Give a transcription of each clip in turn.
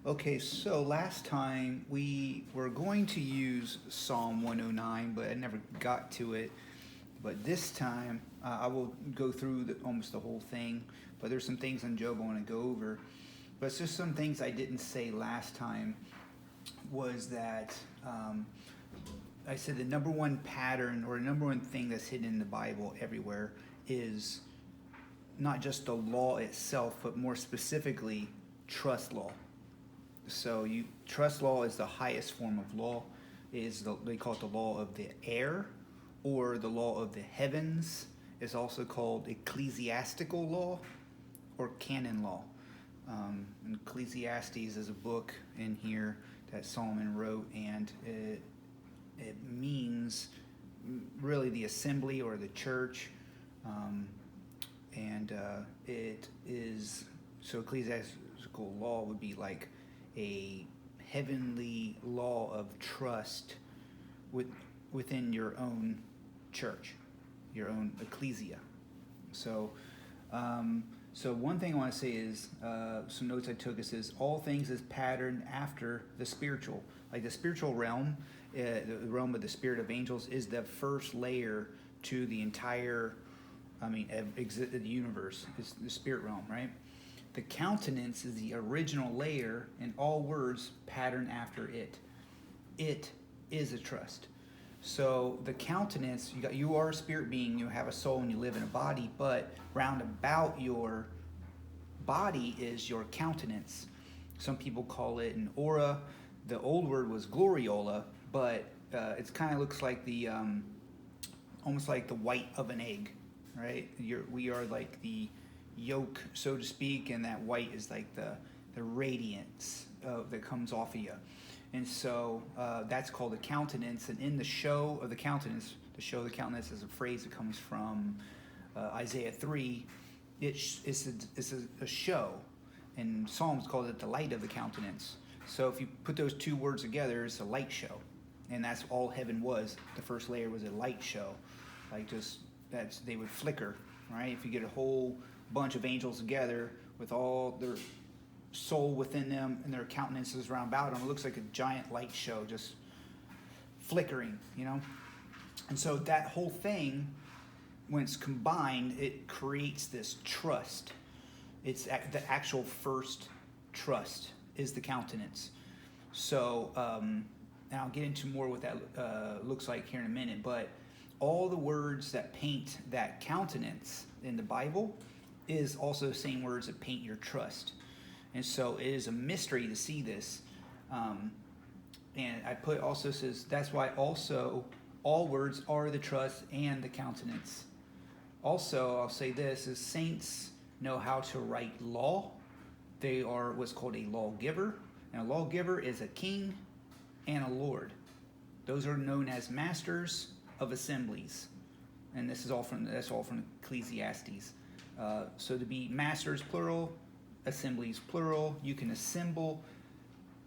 Okay, so last time we were going to use Psalm 109, but I never got to it. But this time I will go through almost the whole thing. But there's some things on Job I want to go over. But it's just some things I didn't say last time was that I said the number one pattern or number one thing that's hidden in the Bible everywhere is not just the law itself, but more specifically, trust law. So trust law is the highest form of law. They call it the law of the air or the law of the heavens. It's also called ecclesiastical law or canon law. Ecclesiastes is a book in here that Solomon wrote, and it means really the assembly or the church. It is, so ecclesiastical law would be like a heavenly law of trust within your own church, your own ecclesia. So one thing I want to say is some notes I took. It says all things is patterned after the spiritual, like the spiritual realm, the realm of the spirit of angels is the first layer to the entire, the universe. It's the spirit realm, right? The countenance is the original layer, and all words pattern after it. It is a trust. So the countenance, you are a spirit being, you have a soul, and you live in a body, but round about your body is your countenance. Some people call it an aura. The old word was gloriola, but it kind of looks like the almost like the white of an egg, right? We are like the yolk, so to speak, and that white is like the radiance that comes off of you. And so that's called a countenance. And in the show of the countenance, the show of the countenance is a phrase that comes from Isaiah 3. It's a show, and Psalms called it the light of the countenance. So if you put those two words together, it's a light show, and that's all heaven was. The first layer was a light show, like they would flicker, right? If you get a whole bunch of angels together with all their soul within them and their countenances round about them, it looks like a giant light show just flickering, And so that whole thing, when it's combined, it creates this trust. It's the actual first trust is the countenance. So, and I'll get into more what that looks like here in a minute, but all the words that paint that countenance in the Bible is also the same words that paint your trust. And so it is a mystery to see this. And I put also says, that's why also all words are the trust and the countenance. Also, I'll say this, is saints know how to write law. They are what's called a lawgiver. And a lawgiver is a king and a lord. Those are known as masters of assemblies. And that's all from Ecclesiastes. So to be masters, plural, assemblies, plural, you can assemble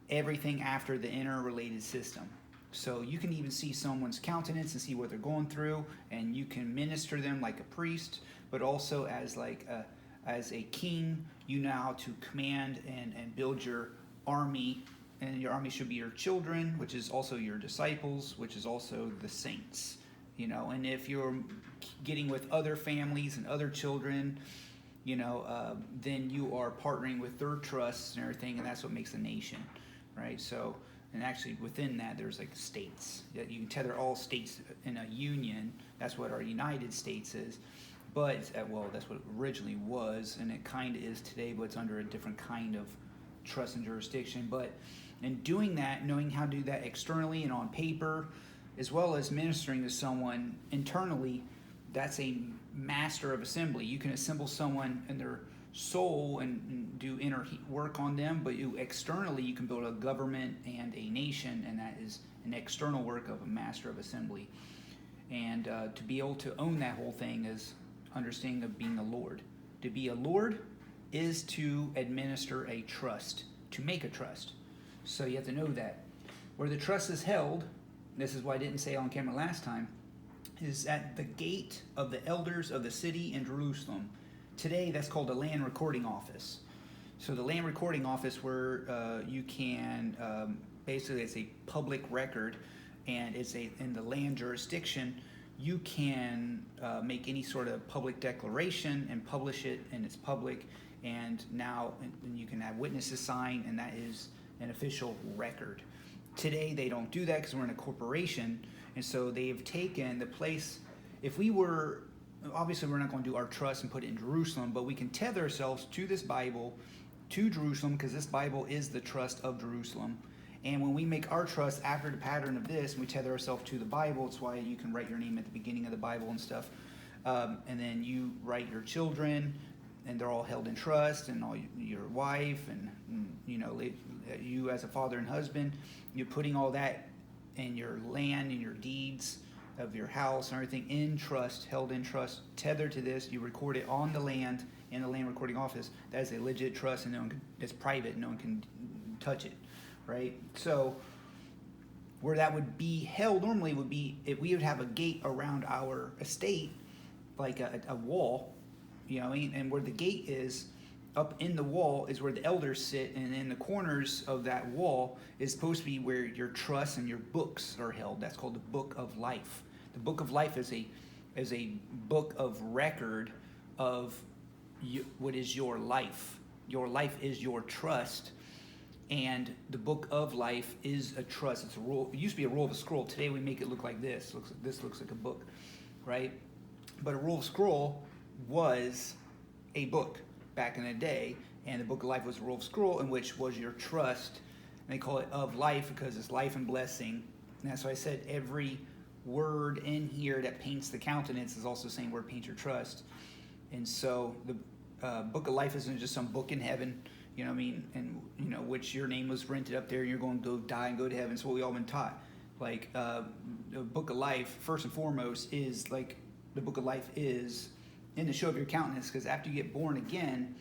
everything after the interrelated system. So you can even see someone's countenance and see what they're going through, and you can minister them like a priest, but also as a king, you know how to command and build your army, and your army should be your children, which is also your disciples, which is also the saints. And if you're getting with other families and other children, then you are partnering with their trusts and everything, and that's what makes a nation, right? So, and actually within that, there's like states. You can tether all states in a union. That's what our United States is. But, that's what it originally was, and it kind of is today, but it's under a different kind of trust and jurisdiction. But in doing that, knowing how to do that externally and on paper, as well as ministering to someone internally, that's a master of assembly. You can assemble someone in their soul and do inner work on them, but externally you can build a government and a nation, and that is an external work of a master of assembly. And to be able to own that whole thing is understanding of being a lord. To be a lord is to administer a trust, to make a trust. So you have to know that. Where the trust is held, this is why I didn't say on camera last time, is at the gate of the elders of the city in Jerusalem. Today, that's called a land recording office. So the land recording office, where you can basically, it's a public record, and it's in the land jurisdiction. You can make any sort of public declaration and publish it, and it's public. And now and you can have witnesses sign, and that is an official record. Today they don't do that because we're in a corporation, and so they've taken the place. If we were, obviously we're not going to do our trust and put it in Jerusalem, but we can tether ourselves to this Bible, to Jerusalem, because this Bible is the trust of Jerusalem. And when we make our trust after the pattern of this, and we tether ourselves to the Bible, it's why you can write your name at the beginning of the Bible and stuff. And then you write your children, and they're all held in trust, and all your wife, and you as a father and husband, you're putting all that in your land and your deeds of your house and everything in trust, held in trust, tethered to this. You record it on the land in the land recording office. That is a legit trust, and it's private. No one can touch it, right? So where that would be held normally would be if we would have a gate around our estate, like a wall, and where the gate is up in the wall is where the elders sit, and in the corners of that wall is supposed to be where your trusts and your books are held. That's called the Book of Life. The Book of Life is a book of record of what is your life. Your life is your trust, and the Book of Life is a trust. It's a roll. It used to be a roll of a scroll. Today we make it look like this. This looks like a book, right? But a roll of scroll was a book back in the day, and the Book of Life was a roll of scroll in which was your trust. And they call it of life because it's life and blessing. And that's why I said every word in here that paints the countenance is also the same word, paint your trust. And so the Book of Life isn't just some book in heaven, and which your name was rented up there and you're going to go die and go to heaven. It's what we all been taught. Like the Book of Life, first and foremost, is like the Book of Life is in the show of your countenance, because after you get born again,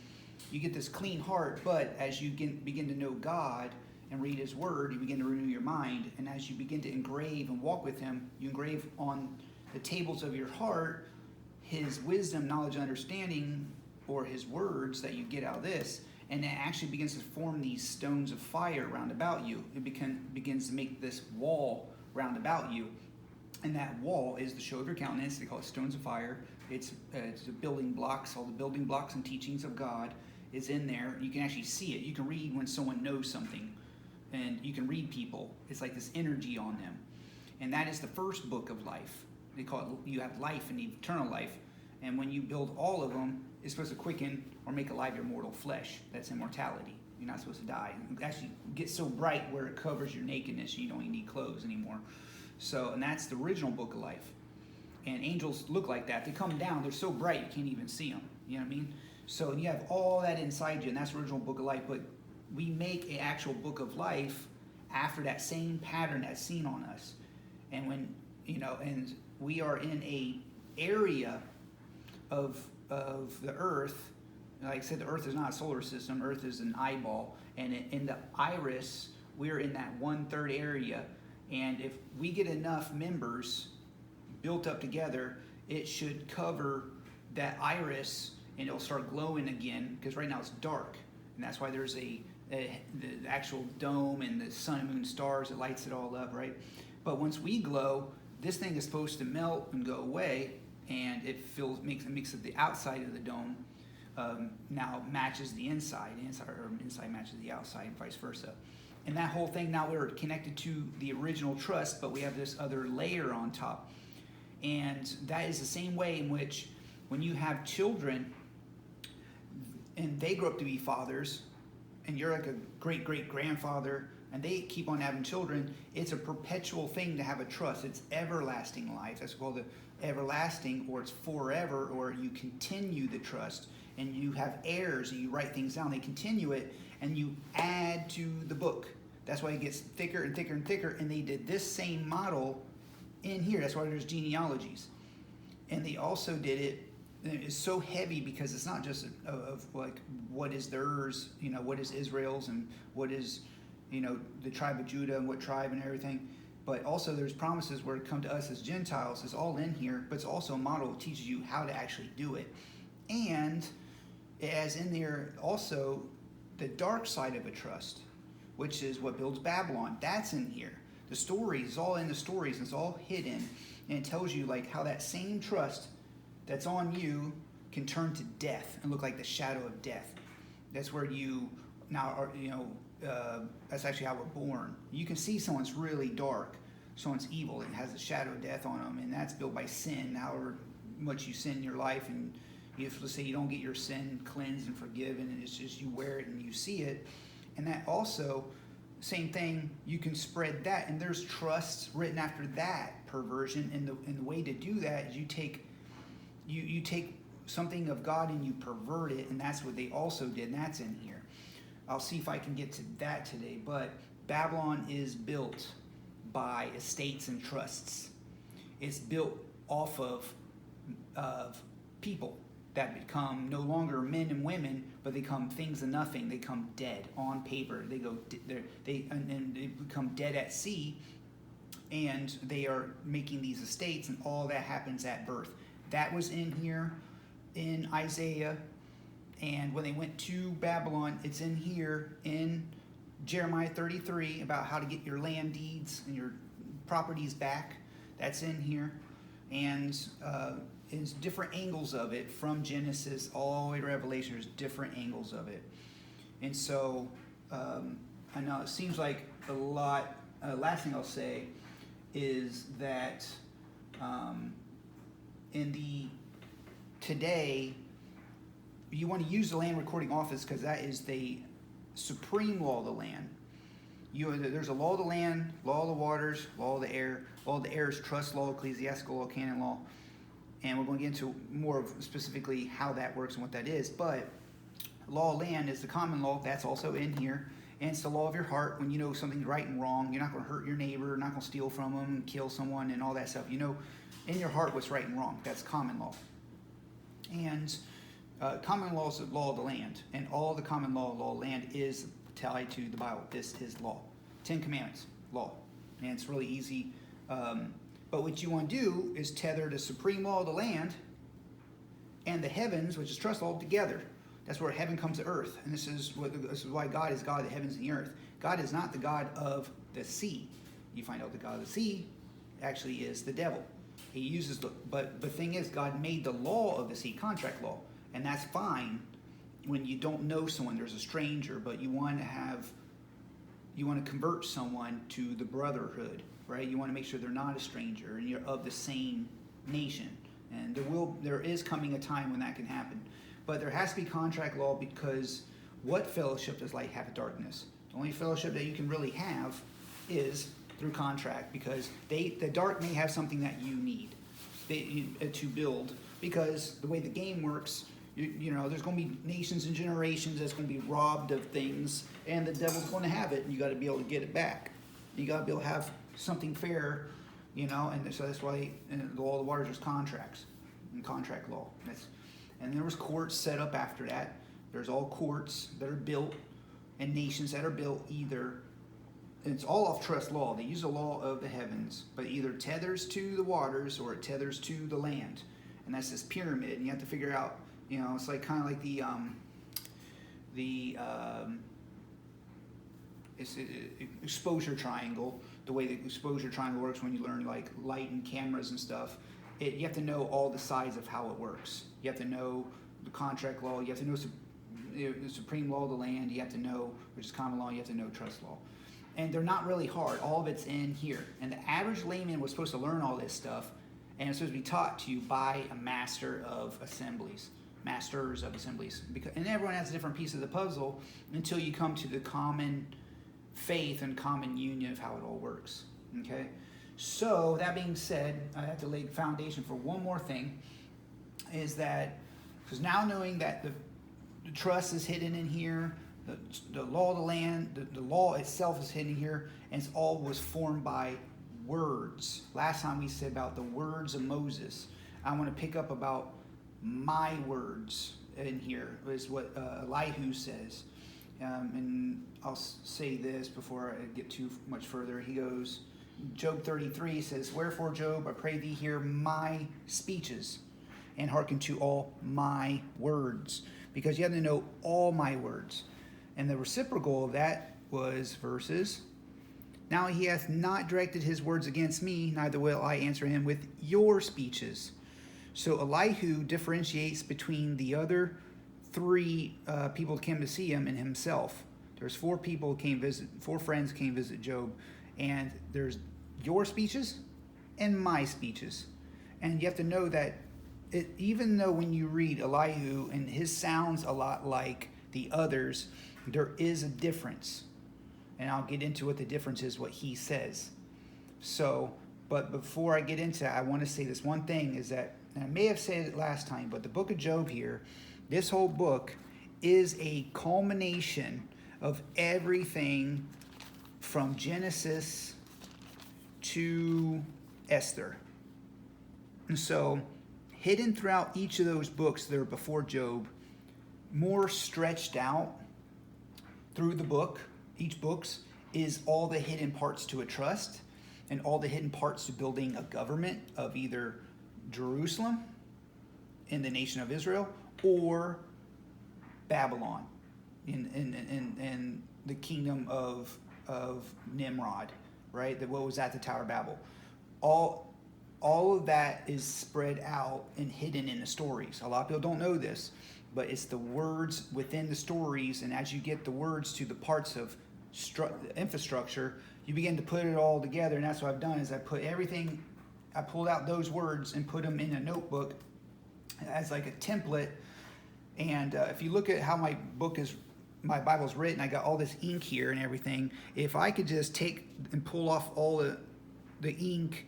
you get this clean heart, but as you begin to know God and read His Word, you begin to renew your mind, and as you begin to engrave and walk with Him, you engrave on the tables of your heart His wisdom, knowledge, and understanding, or His words that you get out of this, and it actually begins to form these stones of fire round about you. It begins to make this wall round about you, and that wall is the show of your countenance. They call it stones of fire. It's the building blocks, all the building blocks and teachings of God is in there. You can actually see it. You can read when someone knows something, and you can read people. It's like this energy on them. And that is the first book of life. They call it, you have life and eternal life. And when you build all of them, it's supposed to quicken or make alive your mortal flesh. That's immortality. You're not supposed to die. It actually gets so bright where it covers your nakedness, you don't even need clothes anymore. So, and that's the original book of life. And angels look like that. They come down, they're so bright you can't even see them. You know what I mean? So you have all that inside you, and that's the original book of life. But we make an actual book of life after that same pattern that's seen on us. And when, and we are in a area of the earth. Like I said, the earth is not a solar system. Earth is an eyeball. And in the iris, we're in that 1/3 area. And if we get enough members built up together, it should cover that iris, and it'll start glowing again, because right now it's dark. And that's why there's the actual dome and the sun and moon stars that lights it all up, right? But once we glow, this thing is supposed to melt and go away, and it makes it the outside of the dome now matches the inside. Inside matches the outside, and vice versa. And that whole thing, now we're connected to the original trust, but we have this other layer on top. And that is the same way in which when you have children and they grow up to be fathers, and you're like a great-great-grandfather, and they keep on having children, it's a perpetual thing to have a trust. It's everlasting life. That's called the everlasting, or it's forever, or you continue the trust. And you have heirs, and you write things down. They continue it, and you add to the book. That's why it gets thicker and thicker and thicker. And they did this same model in here. That's why there's genealogies. And they also did it. And it's so heavy because it's not just of like what is theirs, what is Israel's, and what is, the tribe of Judah and what tribe and everything. But also there's promises where it come to us as Gentiles. It's all in here, but it's also a model that teaches you how to actually do it. And as in there also the dark side of a trust, which is what builds Babylon. That's in here. The stories is all in the stories, and it's all hidden, and it tells you like how that same trust that's on you can turn to death and look like the shadow of death. That's where you now are, that's actually how we're born. You can see someone's really dark, someone's evil, and has a shadow of death on them, and that's built by sin, however much you sin in your life, and if, let's say, you don't get your sin cleansed and forgiven, and it's just you wear it and you see it. And that also, same thing, you can spread that, and there's trusts written after that perversion, and the way to do that is you take something of God and you pervert it, and that's what they also did, and that's in here. I'll see if I can get to that today, but Babylon is built by estates and trusts. It's built off of people that become no longer men and women, but they become things of nothing. They become dead on paper. They become dead at sea, and they are making these estates, and all that happens at birth. That was in here in Isaiah, and when they went to Babylon, it's in here in Jeremiah 33 about how to get your land deeds and your properties back. That's in here, and it's different angles of it from Genesis all the way to Revelation. There's different angles of it, and so I know it seems like a lot. Last thing I'll say is that today you want to use the land recording office because that is the supreme law of the land. There's a law of the land, law of the waters, law of the air. Law of the air is trust law, ecclesiastical law, canon law. And we're going to get into more of specifically how that works and what that is. But law of land is the common law. That's also in here. And it's the law of your heart. When you know something's right and wrong, you're not going to hurt your neighbor, not going to steal from them and kill someone and all that stuff. You know in your heart what's right and wrong. That's common law. And common law is the law of the land. And all the common law of land is tied to the Bible. This is law. 10 Commandments, law. And it's really easy. But what you want to do is tether the supreme law of the land and the heavens, which is trust law, together. That's where heaven comes to earth. And this is why God is God of the heavens and the earth. God is not the God of the sea. You find out the God of the sea actually is the devil. He uses but the thing is, God made the law of the sea, contract law. And that's fine when you don't know someone, there's a stranger, but you want to convert someone to the brotherhood, right? You want to make sure they're not a stranger and you're of the same nation. And there is coming a time when that can happen. But there has to be contract law, because what fellowship does light have with darkness? The only fellowship that you can really have is through contract, because the dark may have something that you need to build, because the way the game works, you know, there's going to be nations and generations that's going to be robbed of things, and the devil's going to have it, and you got to be able to get it back. You got to be able to have something fair, you know, and so that's why in the law of the waters there's contracts and contract law. And there was courts set up after that. There's all courts that are built and nations that are built either, and it's all off trust law. They use the law of the heavens, but either tethers to the waters or it tethers to the land. And that's this pyramid, and you have to figure out, you know, it's like kind of like the exposure triangle. The way the exposure triangle works when you learn like light and cameras and stuff, you have to know all the sides of how it works. You have to know the contract law. You have to know the supreme law of the land. You have to know, which is common law. You have to know trust law. And they're not really hard. All of it's in here. And the average layman was supposed to learn all this stuff, and it's supposed to be taught to you by a master of assemblies. Masters of assemblies. And everyone has a different piece of the puzzle until you come to the common faith and common union of how it all works. Okay? So, that being said, I have to lay the foundation for one more thing, is that, because now knowing that the trust is hidden in here, the law of the land, the law itself is hidden here, and it's all was formed by words. Last time we said about the words of Moses. I want to pick up about my words in here, is what Elihu says. And I'll say this before I get too much further. He goes, Job 33 says, "Wherefore, Job, I pray thee hear my speeches, and hearken to all my words." Because you have to know all my words. And the reciprocal of that was verses. Now he hath not directed his words against me, neither will I answer him with your speeches. So Elihu differentiates between the other three people who came to see him and himself. There's four friends came visit Job, and there's your speeches and my speeches. And you have to know that even though when you read Elihu and his sounds a lot like the others, there is a difference. And I'll get into what the difference is, what he says. So, but before I get into that, I want to say this one thing is that, and I may have said it last time, but the book of Job here, this whole book is a culmination of everything from Genesis to Esther. And so, hidden throughout each of those books that are before Job, more stretched out through the book, each book's, is all the hidden parts to a trust and all the hidden parts to building a government of either Jerusalem in the nation of Israel or Babylon in the kingdom of Nimrod, right? What was at the Tower of Babel. All of that is spread out and hidden in the stories. A lot of people don't know this, but it's the words within the stories, and as you get the words to the parts of infrastructure, you begin to put it all together. And that's what I've done is I pulled out those words and put them in a notebook as like a template. And if you look at how my Bible's written, I got all this ink here and everything. If I could just take and pull off all the ink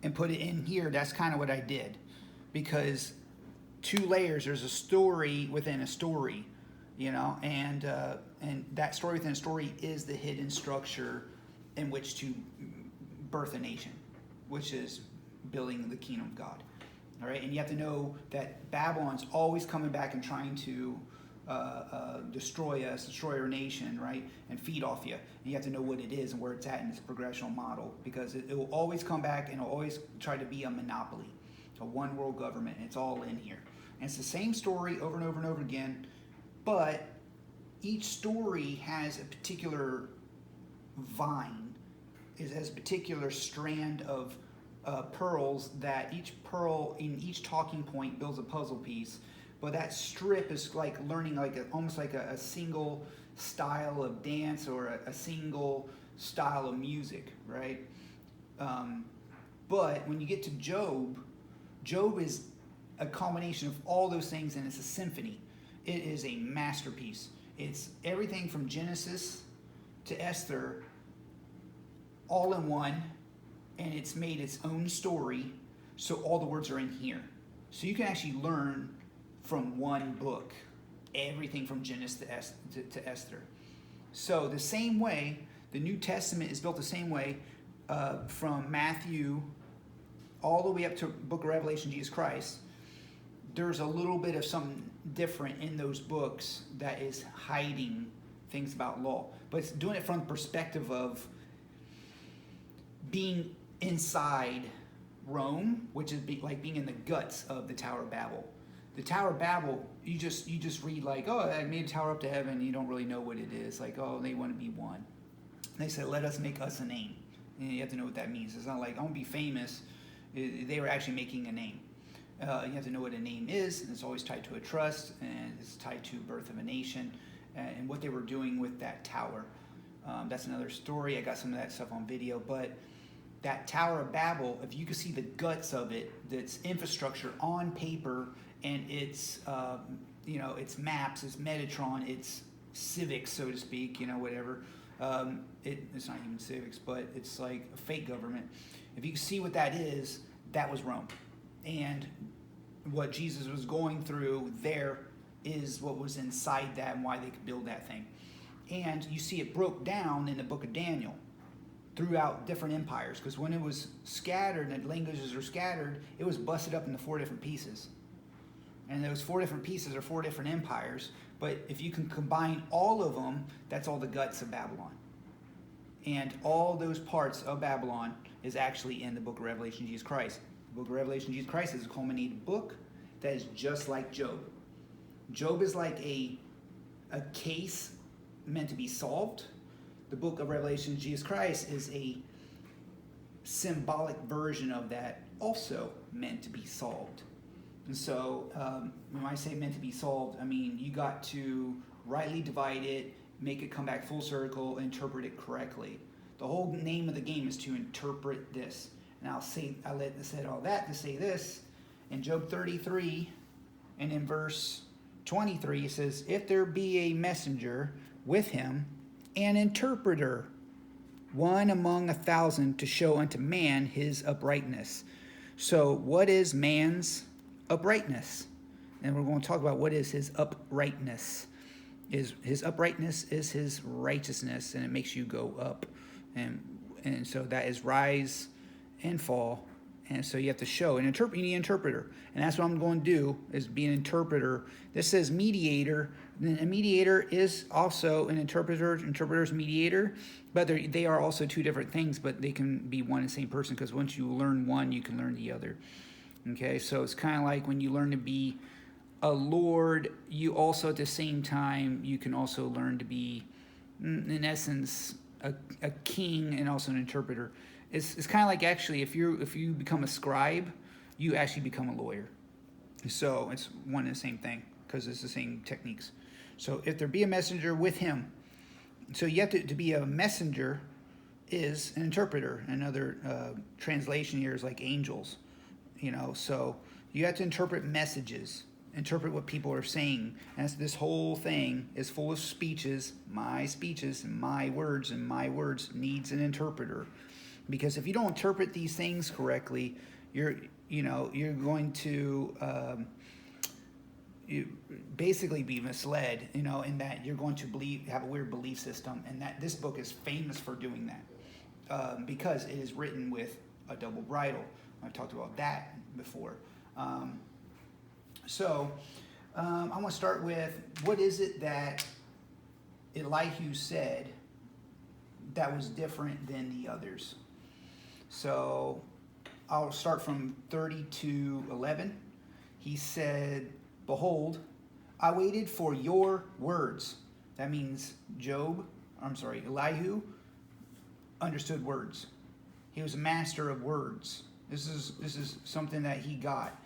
and put it in here, that's kind of what I did. Because 2 layers, there's a story within a story, and that story within a story is the hidden structure in which to birth a nation, which is building the kingdom of God. All right, and you have to know that Babylon's always coming back and trying to destroy us, destroy our nation, right, and feed off you. And you have to know what it is and where it's at in this progressional model, because it will always come back and it'll always try to be a monopoly, a one world government. And it's all in here. And it's the same story over and over and over again, but each story has a particular vine, it has a particular strand of pearls that each pearl in each talking point builds a puzzle piece. But that strip is like learning almost like a single style of dance or a single style of music, right? But when you get to Job is a combination of all those things, and it's a symphony. It is a masterpiece. It's everything from Genesis to Esther all in one, and it's made its own story, so all the words are in here. So you can actually learn from one book everything from Genesis to Esther. So the same way, the New Testament is built the same way from Matthew all the way up to book of Revelation, Jesus Christ. There's a little bit of something different in those books that is hiding things about law. But it's doing it from the perspective of being inside Rome, which is like being in the guts of the Tower of Babel. The Tower of Babel, you just read like, oh, I made a tower up to heaven. You don't really know what it is. Like, oh, they want to be one. And they said, let us make us a name. And you have to know what that means. It's not like, I want to be famous. They were actually making a name. You have to know what a name is, and it's always tied to a trust, and it's tied to birth of a nation, and what they were doing with that tower. That's another story. I got some of that stuff on video, but that Tower of Babel, if you can see the guts of it, that's infrastructure on paper, and it's it's maps, it's Metatron, it's civics, so to speak, whatever. It's not even civics, but it's like a fake government. If you can see what that is, that was Rome. And what Jesus was going through there is what was inside that and why they could build that thing. And you see it broke down in the book of Daniel throughout different empires, because when it was scattered and the languages were scattered, it was busted up into 4 different pieces. And those 4 different pieces are 4 different empires, but if you can combine all of them, that's all the guts of Babylon. And all those parts of Babylon is actually in the book of Revelation, Jesus Christ. The book of Revelation, Jesus Christ is a culminated book that is just like Job. Job is like a case meant to be solved. The book of Revelation, Jesus Christ, is a symbolic version of that, also meant to be solved. And so when I say meant to be solved, I mean you got to rightly divide it, make it come back full circle, interpret it correctly. The whole name of the game is to interpret this. And I said all that to say this. In Job 33 and in verse 23, it says, if there be a messenger with him, an interpreter, one among 1,000, to show unto man his uprightness. So what is man's uprightness? And we're going to talk about what is his uprightness. His uprightness is his righteousness, and it makes you go up. And so that is rise and fall. And so you have to show you need an interpreter. And that's what I'm going to do, is be an interpreter. This says mediator. A mediator is also an interpreter. Interpreter's mediator. But they are also two different things, but they can be one and the same person, because once you learn one, you can learn the other. Okay, so it's kind of like when you learn to be a lord, you also at the same time, you can also learn to be, in essence, a king and also an interpreter. It's kind of like, actually, if you become a scribe, you actually become a lawyer. So it's one and the same thing, because it's the same techniques. So if there be a messenger with him, so you have to be a messenger is an interpreter. Another translation here is like angels, so you have to interpret messages, interpret what people are saying. And this whole thing is full of speeches, and my words needs an interpreter. Because if you don't interpret these things correctly, you're going to you basically be misled, in that you're going to have a weird belief system, and that this book is famous for doing that, because it is written with a double bridle. I've talked about that before. So I'm going to start with, what is it that Elihu said that was different than the others? So I'll start from 30:11. He said, behold, I waited for your words. That means Elihu understood words. He was a master of words. This is something that he got.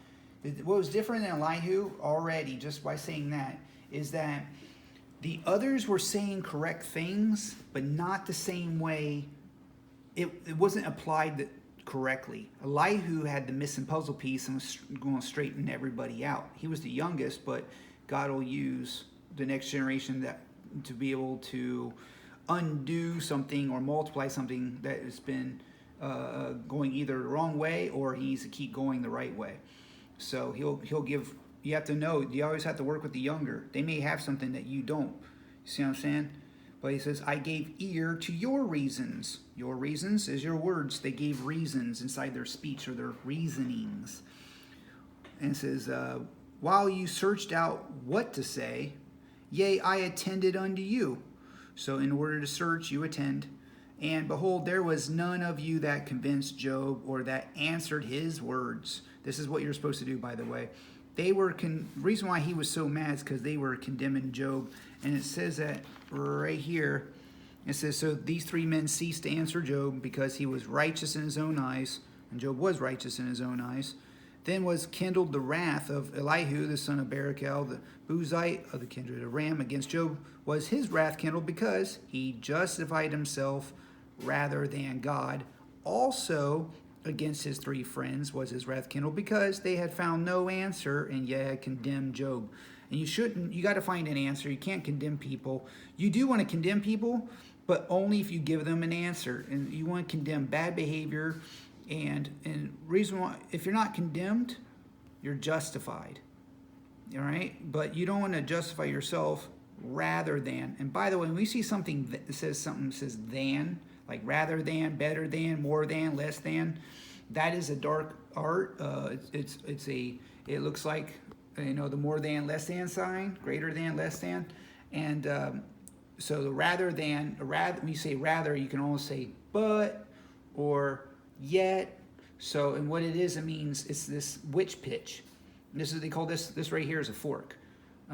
What was different than Elihu already, just by saying that, is that the others were saying correct things, but not the same way. It wasn't applied correctly. Elihu had the missing puzzle piece and was going to straighten everybody out. He was the youngest, but God will use the next generation to be able to undo something or multiply something that has been going either the wrong way, or he needs to keep going the right way. So he'll give. You have to know. You always have to work with the younger. They may have something that you don't. You see what I'm saying? But he says, I gave ear to your reasons. Your reasons is your words. They gave reasons inside their speech, or their reasonings. And it says, while you searched out what to say, yea, I attended unto you. So in order to search, you attend. And behold, there was none of you that convinced Job, or that answered his words. This is what you're supposed to do, by the way. They were reason why he was so mad is because they were condemning Job. And it says that right here. It says, so these three men ceased to answer Job, because he was righteous in his own eyes, and Job was righteous in his own eyes. Then was kindled the wrath of Elihu, the son of Barachel, the Buzite of the kindred of Ram, against Job. Was his wrath kindled, because he justified himself rather than God. Also against his three friends was his wrath kindled, because they had found no answer, and yet had condemned Job. And you got to find an answer. You can't condemn people. You do want to condemn people, but only if you give them an answer. And you want to condemn bad behavior. And reason why, if you're not condemned, you're justified. All right? But you don't want to justify yourself rather than. And by the way, when we see something that says than, like rather than, better than, more than, less than, that is a dark art. It looks like, the more than, less than sign, greater than, less than. And so the rather than, when you say rather, you can almost say but or yet. So, and what it is, it means it's this which pitch. They call this right here is a fork.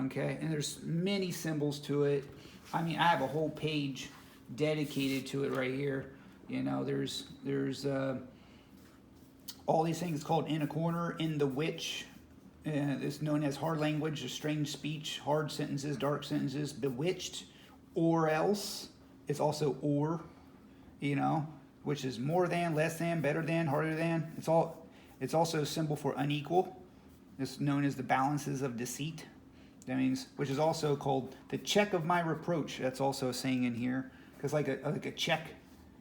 Okay, and there's many symbols to it. I mean, I have a whole page dedicated to it right here. You know, there's all these things called in a corner, in the which. It's known as hard language, or strange speech, hard sentences, dark sentences, bewitched, or else. It's also or, you know, which is more than, less than, better than, harder than. It's also a symbol for unequal. It's known as the balances of deceit. That means, which is also called the check of my reproach. That's also a saying in here, because like a check,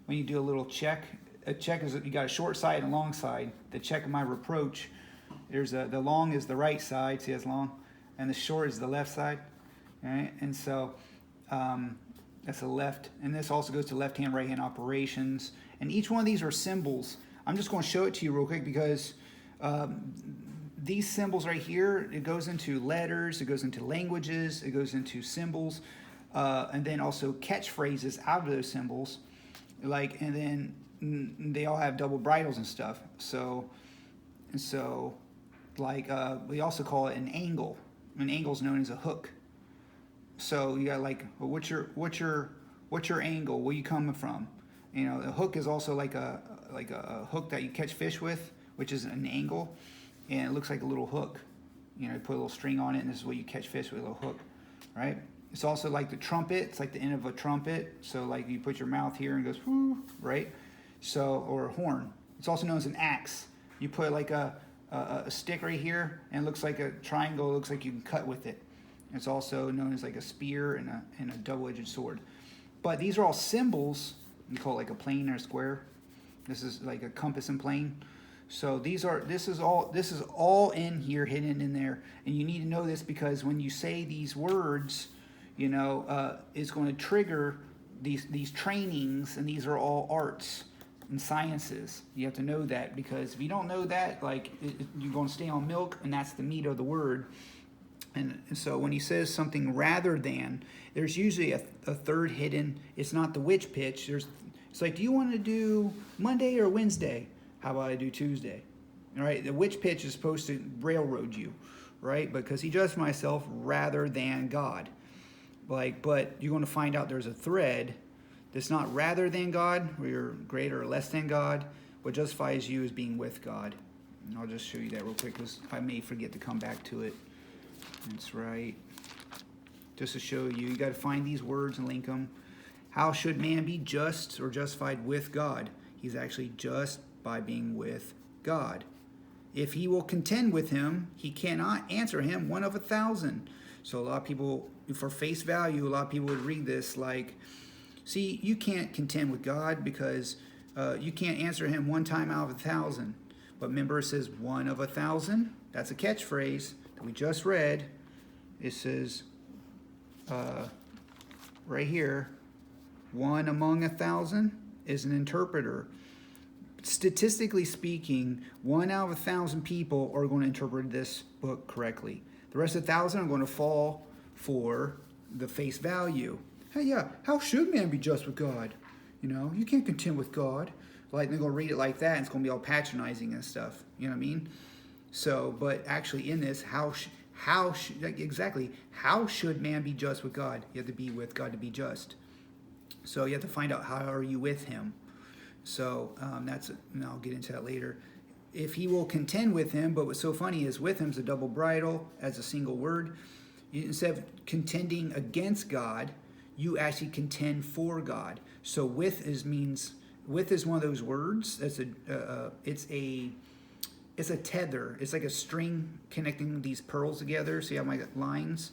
when you do a little check, a check is you got a short side and a long side. The check of my reproach. There's the long is the right side, see that's long, and the short is the left side, all right? And so that's the left, and this also goes to left-hand, right-hand operations, and each one of these are symbols. I'm just going to show it to you real quick because these symbols right here, it goes into letters, it goes into languages, it goes into symbols, and then also catchphrases out of those symbols, like, and then they all have double bridles and stuff. So like we also call it an angle. An angle is known as a hook. So you got like, well, what's your angle? Where you coming from? You know, the hook is also like a hook that you catch fish with, which is an angle, and it looks like a little hook. You know, you put a little string on it, and this is what you catch fish with, a little hook, right? It's also like the trumpet. It's like the end of a trumpet. So like you put your mouth here and it goes whoo, right? So, or a horn. It's also known as an axe. You put like a stick right here, and it looks like a triangle. It looks like you can cut with it. It's also known as like a spear and a double-edged sword. But these are all symbols. You call it like a plane or a square. This is like a compass and plane. So this is all in here, hidden in there. And you need to know this because when you say these words, you know, it's going to trigger these trainings, and these are all arts and sciences. You have to know that, because if you don't know that, like you're going to stay on milk, and that's the meat of the word. And so when he says something rather than, there's usually a third hidden. It's not the which pitch. It's like, do you want to do Monday or Wednesday? How about I do Tuesday? All right, the which pitch is supposed to railroad you, right? Because he judged myself rather than God. Like, but you're going to find out there's a thread that's not rather than God, where you're greater or less than God. What justifies you is being with God. And I'll just show you that real quick, because I may forget to come back to it. That's right. Just to show you, you got to find these words and link them. How should man be just or justified with God? He's actually just by being with God. If he will contend with him, he cannot answer him 1 of 1,000. So a lot of people, for face value, a lot of people would read this like, see, you can't contend with God because you can't answer him 1 time out of 1,000. But remember, it says 1 of 1,000. That's a catchphrase that we just read. It says right here, 1 among 1,000 is an interpreter. Statistically speaking, 1 out of 1,000 people are going to interpret this book correctly. The rest of 1,000 are going to fall for the face value. Hey, yeah, how should man be just with God? You know, you can't contend with God. Like, they're going to read it like that, and it's going to be all patronizing and stuff. You know what I mean? So, but actually in this, how should man be just with God? You have to be with God to be just. So you have to find out, how are you with him? So and I'll get into that later. If he will contend with him, but what's so funny is with him is a double bridle as a single word. Instead of contending against God, you actually contend for God. So with is one of those words. That's it's a tether. It's like a string connecting these pearls together. So you have my lines,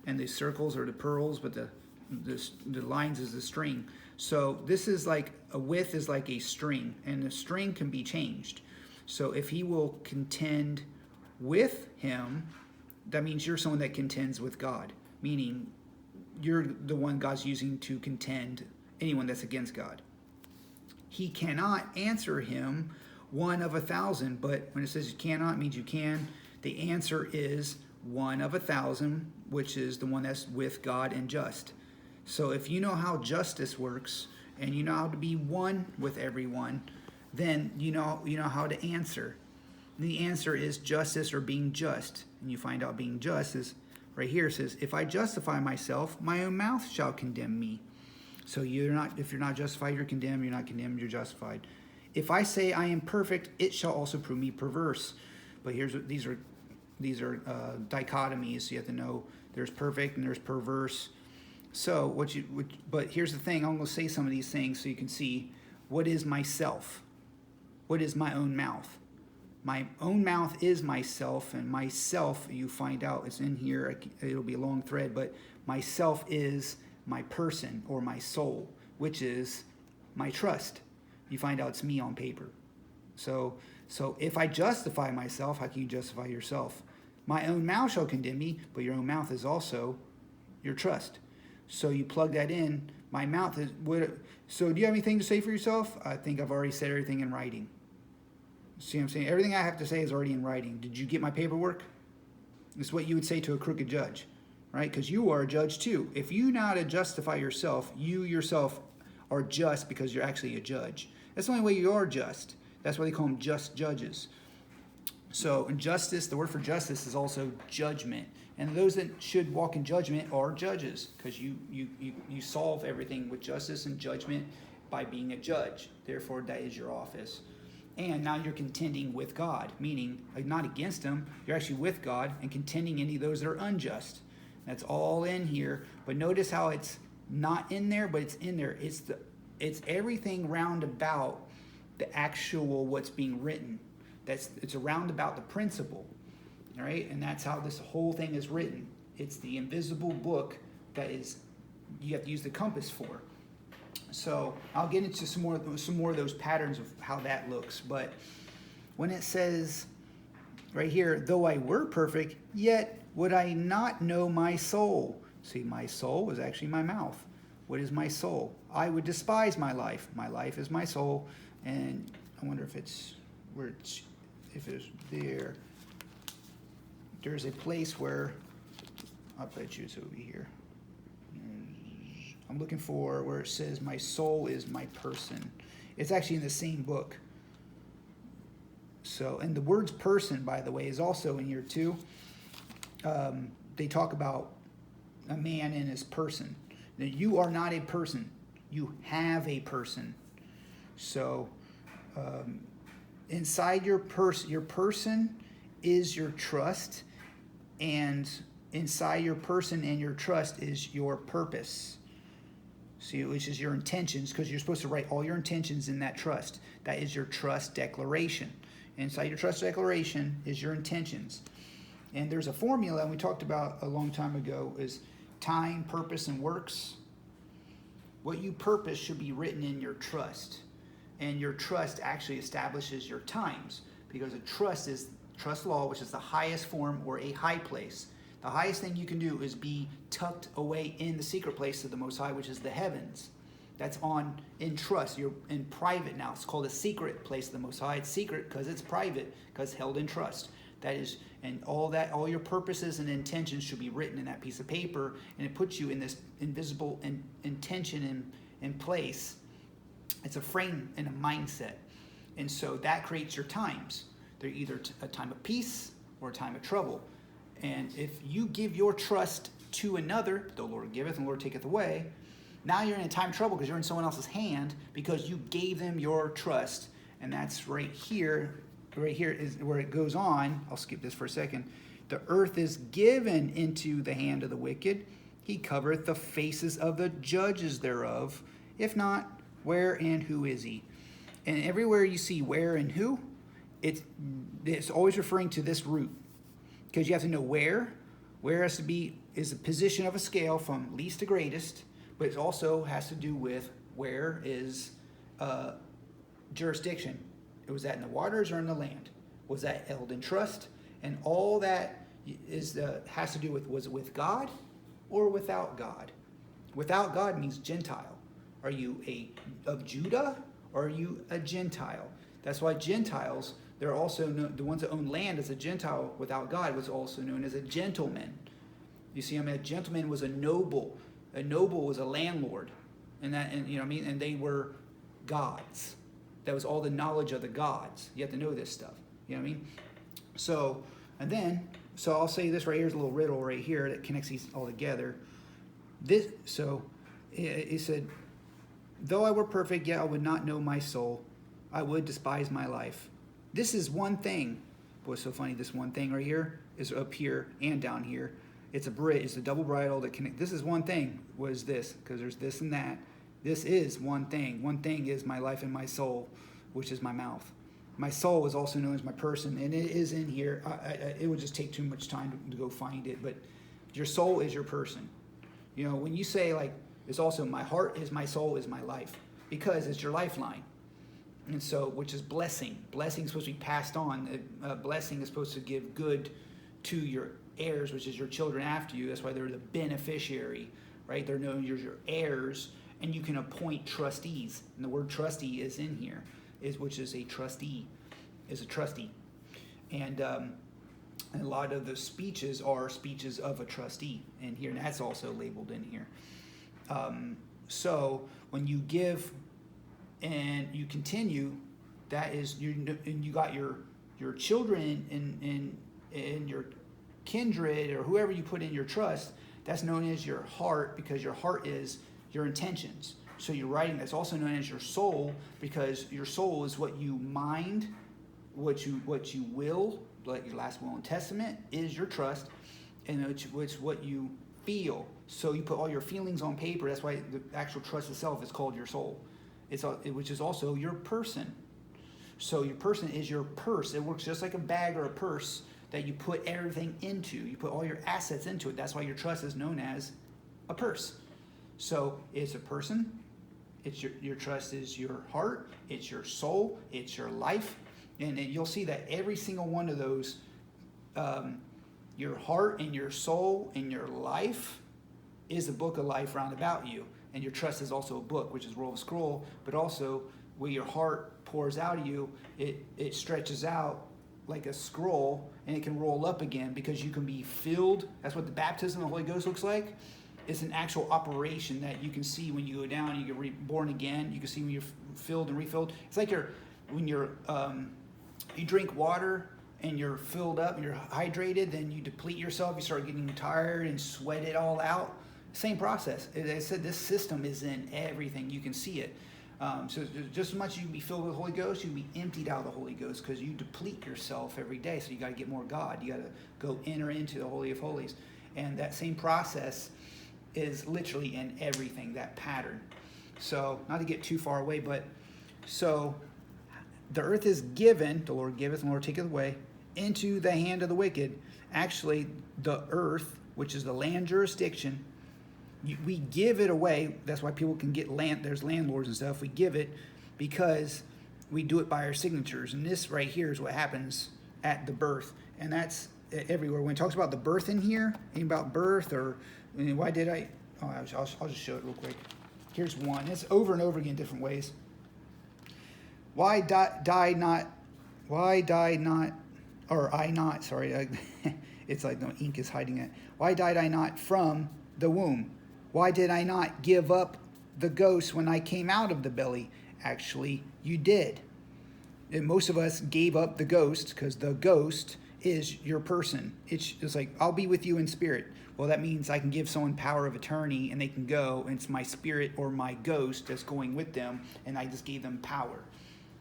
and the circles are the pearls, but the lines is the string. So this is like a with is like a string, and the string can be changed. So if he will contend with him, that means you're someone that contends with God, meaning you're the one God's using to contend anyone that's against God. He cannot answer him 1 of 1,000, but when it says you cannot, it means you can. The answer is 1 of 1,000, which is the one that's with God and just. So if you know how justice works, and you know how to be one with everyone, then you know how to answer. The answer is justice, or being just. And you find out being just is right here it says, if I justify myself, my own mouth shall condemn me. So if you're not justified, you're condemned. You're not condemned, you're justified. If I say I am perfect, it shall also prove me perverse. But these are dichotomies. So you have to know there's perfect and there's perverse. So but here's the thing. I'm going to say some of these things so you can see what is myself. What is my own mouth? My own mouth is myself, and myself, you find out, it's in here. It'll be a long thread, but myself is my person or my soul, which is my trust. You find out it's me on paper. So if I justify myself, how can you justify yourself? My own mouth shall condemn me, but your own mouth is also your trust. So you plug that in. My mouth is what. So do you have anything to say for yourself? I think I've already said everything in writing. See what I'm saying? Everything I have to say is already in writing. Did you get my paperwork? It's what you would say to a crooked judge, right? Because you are a judge too. If you know how to justify yourself, you yourself are just because you're actually a judge. That's the only way you are just. That's why they call them just judges. So in justice, the word for justice is also judgment. And those that should walk in judgment are judges, because you solve everything with justice and judgment by being a judge. Therefore, that is your office. And now you're contending with God, meaning not against him. You're actually with God and contending any of those that are unjust. That's all in here. But notice how it's not in there, but it's in there. It's everything round about the actual what's being written. It's around about the principle, all right? And that's how this whole thing is written. It's the invisible book that you have to use the compass for. So I'll get into some more of those patterns of how that looks. But when it says right here, though I were perfect, yet would I not know my soul. See, my soul is actually my mouth. What is my soul? I would despise my life. My life is my soul. And I wonder if it's there. There's a place where, I'll put you, so it'll be here. I'm looking for where it says my soul is my person. It's actually in the same book. So, and the words person, by the way, is also in here too. They talk about a man and his person. Now, you are not a person. You have a person. So, inside your person is your trust, and inside your person and your trust is your purpose. See, which is your intentions, because you're supposed to write all your intentions in that trust. That is your trust declaration. Inside your trust declaration is your intentions. And there's a formula, and we talked about a long time ago, is time, purpose, and works. What you purpose should be written in your trust. And your trust actually establishes your times, because a trust is trust law, which is the highest form or a high place. The highest thing you can do is be tucked away in the secret place of the Most High, which is the heavens. That's in trust. You're in private now. It's called a secret place of the Most High. It's secret because it's private, because held in trust. That is, and all your purposes and intentions should be written in that piece of paper, and it puts you in this invisible intention in place. It's a frame and a mindset. And so that creates your times. They're either a time of peace or a time of trouble. And if you give your trust to another, the Lord giveth and the Lord taketh away, now you're in a time of trouble because you're in someone else's hand because you gave them your trust. And that's right here. Right here is where it goes on. I'll skip this for a second. The earth is given into the hand of the wicked. He covereth the faces of the judges thereof. If not, where and who is he? And everywhere you see where and who, it's always referring to this root. Because you have to know where. Where has to be is the position of a scale from least to greatest, but it also has to do with where is jurisdiction. Was that in the waters or in the land? Was that held in trust? And all that has to do with, was it with God or without God? Without God means Gentile. Are you of Judah or are you a Gentile? That's why Gentiles, they're also known, the ones that own land as a Gentile without God was also known as a gentleman. You see, a gentleman was a noble. A noble was a landlord. And you know what I mean? And they were gods. That was all the knowledge of the gods. You have to know this stuff. You know what I mean? So So I'll say this right here is a little riddle right here that connects these all together. So he said, though I were perfect, yet I would not know my soul. I would despise my life. This is one thing. What's so funny, this one thing right here is up here and down here. It's a bridge, it's a double bridle that connect. This is one thing, was this, because there's this and that. This is one thing. One thing is my life and my soul, which is my mouth. My soul is also known as my person, and it is in here. It would just take too much time to go find it, but your soul is your person. You know, when you say, like, it's also my heart is my soul is my life, because it's your lifeline. And so, which is blessing. Blessing is supposed to be passed on. Blessing is supposed to give good to your heirs, which is your children after you. That's why they're the beneficiary, right? They're known as your heirs, and you can appoint trustees. And the word trustee is in here, which is a trustee, is a trustee. And a lot of the speeches are speeches of a trustee in here, and that's also labeled in here. So when you give and you continue, that is, and you got your children and your kindred or whoever you put in your trust, that's known as your heart, because your heart is your intentions. So your writing, that's also known as your soul, because your soul is what you mind, what you will, like your last will and testament is your trust, and it's what you feel. So you put all your feelings on paper. That's why the actual trust itself is called your soul. Which is also your person. So your person is your purse. It works just like a bag or a purse that you put everything into. You put all your assets into it. That's why your trust is known as a purse. So it's a person. It's your trust is your heart. It's your soul. It's your life. And you'll see that every single one of those, your heart and your soul and your life is a book of life round about you. And your trust is also a book, which is Roll of Scroll, but also where your heart pours out of you, it stretches out like a scroll, and it can roll up again, because you can be filled. That's what the baptism of the Holy Ghost looks like. It's an actual operation that you can see when you go down and you get reborn again. You can see when you're filled and refilled. It's like when you drink water and you're filled up and you're hydrated, then you deplete yourself, you start getting tired and sweat it all out. Same process. As I said, this system is in everything. You can see it. So just as much as you can be filled with the Holy Ghost, you can be emptied out of the Holy Ghost, because you deplete yourself every day. So you got to get more God. You got to go enter into the Holy of Holies. And that same process is literally in everything, that pattern. So not to get too far away, but so the earth is given, the Lord giveth and the Lord taketh away, into the hand of the wicked. Actually, the earth, which is the land jurisdiction, we give it away. That's why people can get land. There's landlords and stuff. We give it because we do it by our signatures. And this right here is what happens at the birth. And that's everywhere. When it talks about the birth in here, anything about birth or why did I? Oh, I'll just show it real quick. Here's one. It's over and over again, different ways. Why died not? Or I not? Sorry, it's like the ink is hiding it. Why died I not from the womb? Why did I not give up the ghost when I came out of the belly? Actually, you did. And most of us gave up the ghost, because the ghost is your person. It's like, I'll be with you in spirit. Well, that means I can give someone power of attorney and they can go, and it's my spirit or my ghost that's going with them, and I just gave them power,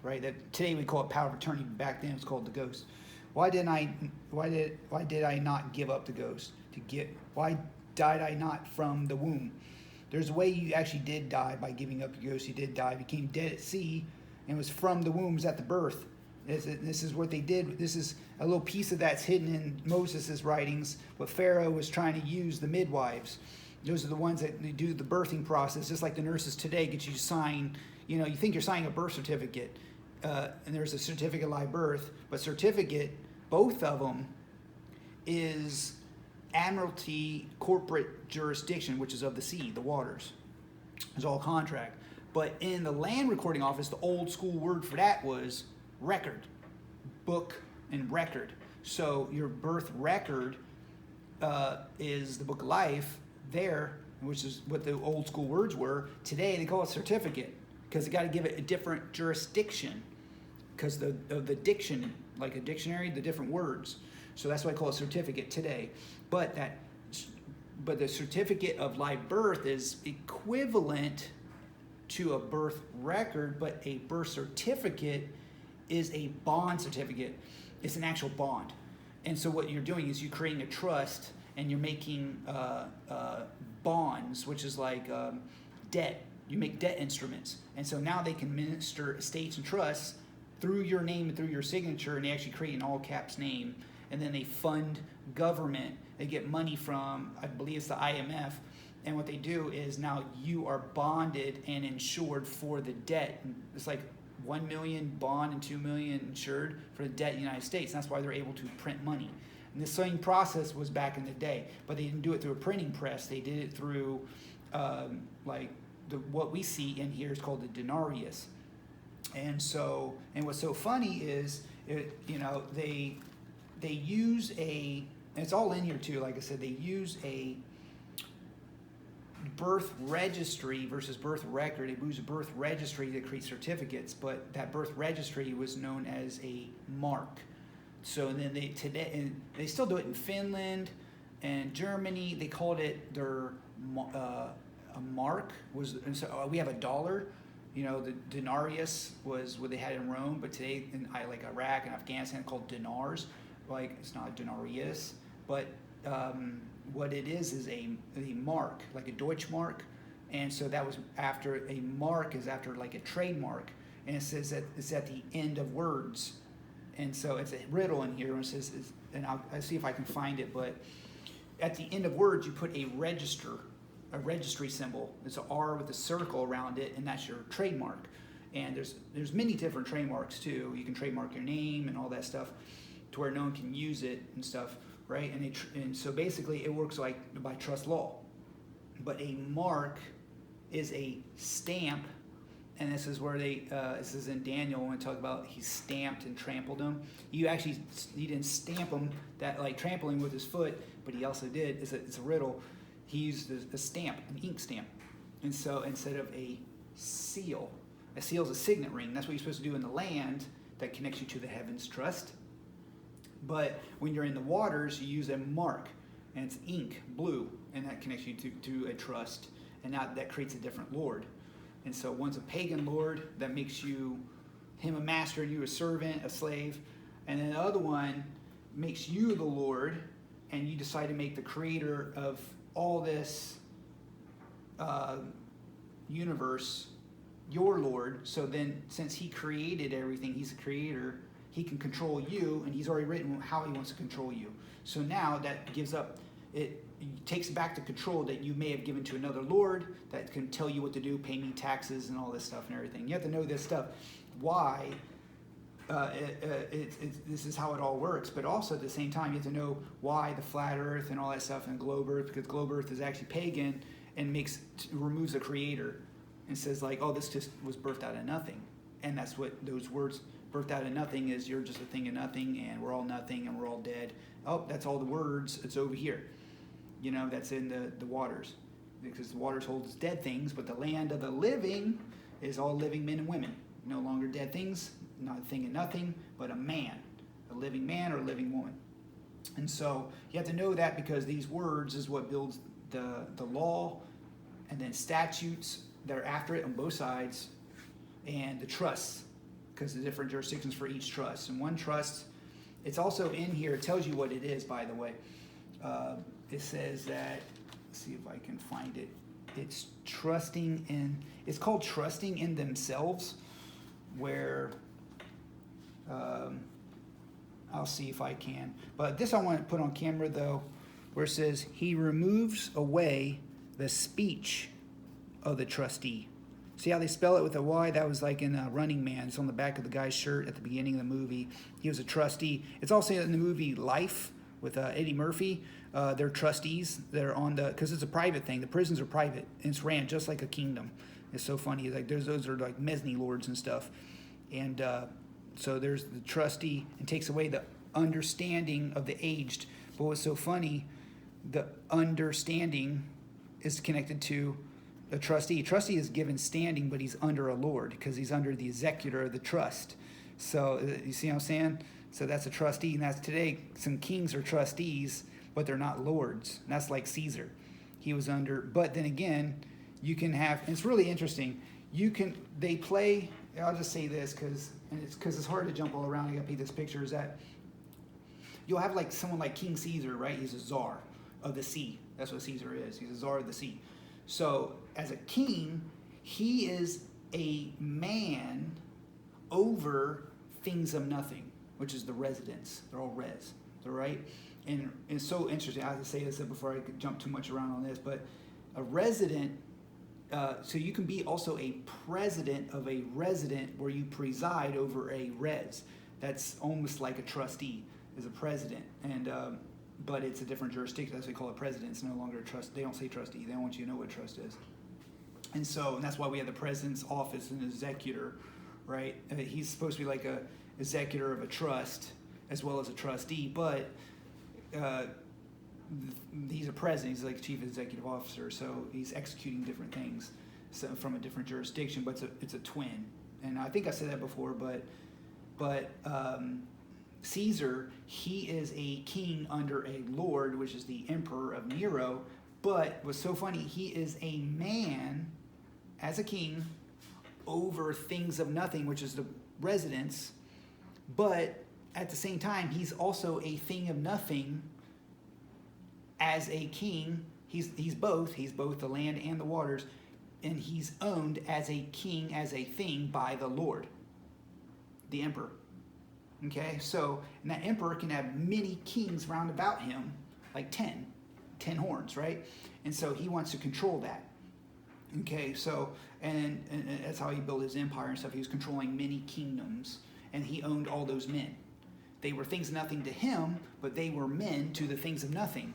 right? That today we call it power of attorney. Back then it's called the ghost. Why did I not give up the ghost? Why died I not from the womb? There's a way you actually did die by giving up your ghost. You did die, became dead at sea, and was from the womb, was at the birth. This is what they did. This is a little piece of that's hidden in Moses' writings. What Pharaoh was trying to use the midwives. Those are the ones that they do the birthing process, just like the nurses today get you to sign. You know, you think you're signing a birth certificate, and there's a certificate of live birth, but certificate, both of them, is admiralty corporate jurisdiction, which is of the sea, the waters. It's all contract. But in the land recording office, the old school word for that was record, book and record. So your birth record is the book of life there, which is what the old school words were. Today they call it certificate, because they got to give it a different jurisdiction because of the diction, like a dictionary, the different words. So that's why I call it certificate today. But the certificate of live birth is equivalent to a birth record, but a birth certificate is a bond certificate. It's an actual bond. And so what you're doing is you're creating a trust, and you're making bonds, which is like debt. You make debt instruments. And so now they can minister estates and trusts through your name and through your signature, and they actually create an all caps name. And then they fund government. They get money from, I believe it's the IMF. And what they do is now you are bonded and insured for the debt. It's like 1 million bond and 2 million insured for the debt in the United States. And that's why they're able to print money. And the same process was back in the day, but they didn't do it through a printing press. They did it through what we see in here is called the denarius. And what's so funny is, they use and it's all in here too, like I said, they use a birth registry versus birth record. They use a birth registry to create certificates, but that birth registry was known as a mark. So then they still do it in Finland and Germany. They called it their a mark. So we have a dollar. The denarius was what they had in Rome, but today in like Iraq and Afghanistan, called dinars. Like, it's not denarius, but what it is a mark, like a Deutschmark. And so that was after a mark is after like a trademark, and it says that it's at the end of words. And so it's a riddle in here, and it says, and I'll see if I can find it, but at the end of words you put a registry symbol. It's an R with a circle around it, and that's your trademark. And there's many different trademarks too. You can trademark your name and all that stuff to where no one can use it and stuff, right? And so basically it works like by trust law. But a mark is a stamp, and this is where this is in Daniel when we talk about he stamped and trampled them. He didn't stamp them, that like trampling with his foot, but he also did, it's a riddle, he used a stamp, an ink stamp. And so instead of a seal is a signet ring. That's what you're supposed to do in the land that connects you to the heavens trust. But when you're in the waters, you use a mark, and it's ink, blue, and that connects you to a trust. And now that creates a different lord. And so one's a pagan lord that makes him a master, you a servant, a slave. And then the other one makes you the lord, and you decide to make the creator of all this universe your lord. So then, since he created everything, he's the creator, he can control you, and he's already written how he wants to control you. So now that gives up, it takes back the control that you may have given to another lord that can tell you what to do, pay me taxes and all this stuff and everything. You have to know this stuff, why this is how it all works. But also at the same time, you have to know why the flat earth and all that stuff and globe earth, because globe earth is actually pagan and removes the creator and says like, oh, this just was birthed out of nothing. And that's what those words, birthed out of nothing, is you're just a thing of nothing, and we're all nothing, and we're all dead. Oh, that's all the words. It's over here. That's in the waters, because the waters holds dead things, but the land of the living is all living men and women. No longer dead things, not a thing of nothing, but a man, a living man or a living woman. And so you have to know that, because these words is what builds the law, and then statutes that are after it on both sides, and the trusts, because the different jurisdictions for each trust. And one trust, it's also in here, it tells you what it is, by the way. It says that, let's see if I can find it. It's called trusting in themselves, where, I'll see if I can. But this I want to put on camera though, where it says, he removes away the speech of the trustee. See how they spell it with a Y? That was like in Running Man. It's on the back of the guy's shirt at the beginning of the movie. He was a trustee. It's also in the movie Life with Eddie Murphy. They're trustees. They're because it's a private thing. The prisons are private, and it's ran just like a kingdom. It's so funny. Like those are like Mesney lords and stuff. And so there's the trustee, and takes away the understanding of the aged. But what's so funny, the understanding is connected to a trustee. Trustee is given standing, but he's under a lord, because he's under the executor of the trust. So you see what I'm saying? So that's a trustee, and that's today. Some kings are trustees, but they're not lords. And that's like Caesar. He was under, but then again, you can have, and it's really interesting. They play, I'll just say this because it's hard to jump all around. I got to paint this picture is that you'll have like someone like King Caesar, right? He's a czar of the sea. That's what Caesar is. He's a czar of the sea. So as a king, he is a man over things of nothing, which is the residents. They're all res. All right? And it's so interesting. I have to say this before I could jump too much around on this, but a resident, so you can be also a president of a resident where you preside over a res. That's almost like a trustee is a president. And but it's a different jurisdiction. That's what they call it president. It's no longer a trust. They don't say trustee. They don't want you to know what trust is. And that's why we have the president's office and executor, right? He's supposed to be like a executor of a trust as well as a trustee, but he's a president. He's like the chief executive officer, so he's executing different things from a different jurisdiction, but it's a twin. And I think I said that before, but Caesar, he is a king under a lord, which is the emperor of Nero. But what's so funny, he is a man as a king over things of nothing, which is the residents. But at the same time, he's also a thing of nothing as a king. He's both the land and the waters, and he's owned as a king, as a thing by the Lord, the emperor. Okay, so and that emperor can have many kings round about him, like 10 horns, right? And so he wants to control that. Okay, so and that's how he built his empire and stuff. He was controlling many kingdoms, and he owned all those men. They were things of nothing to him, but they were men to the things of nothing.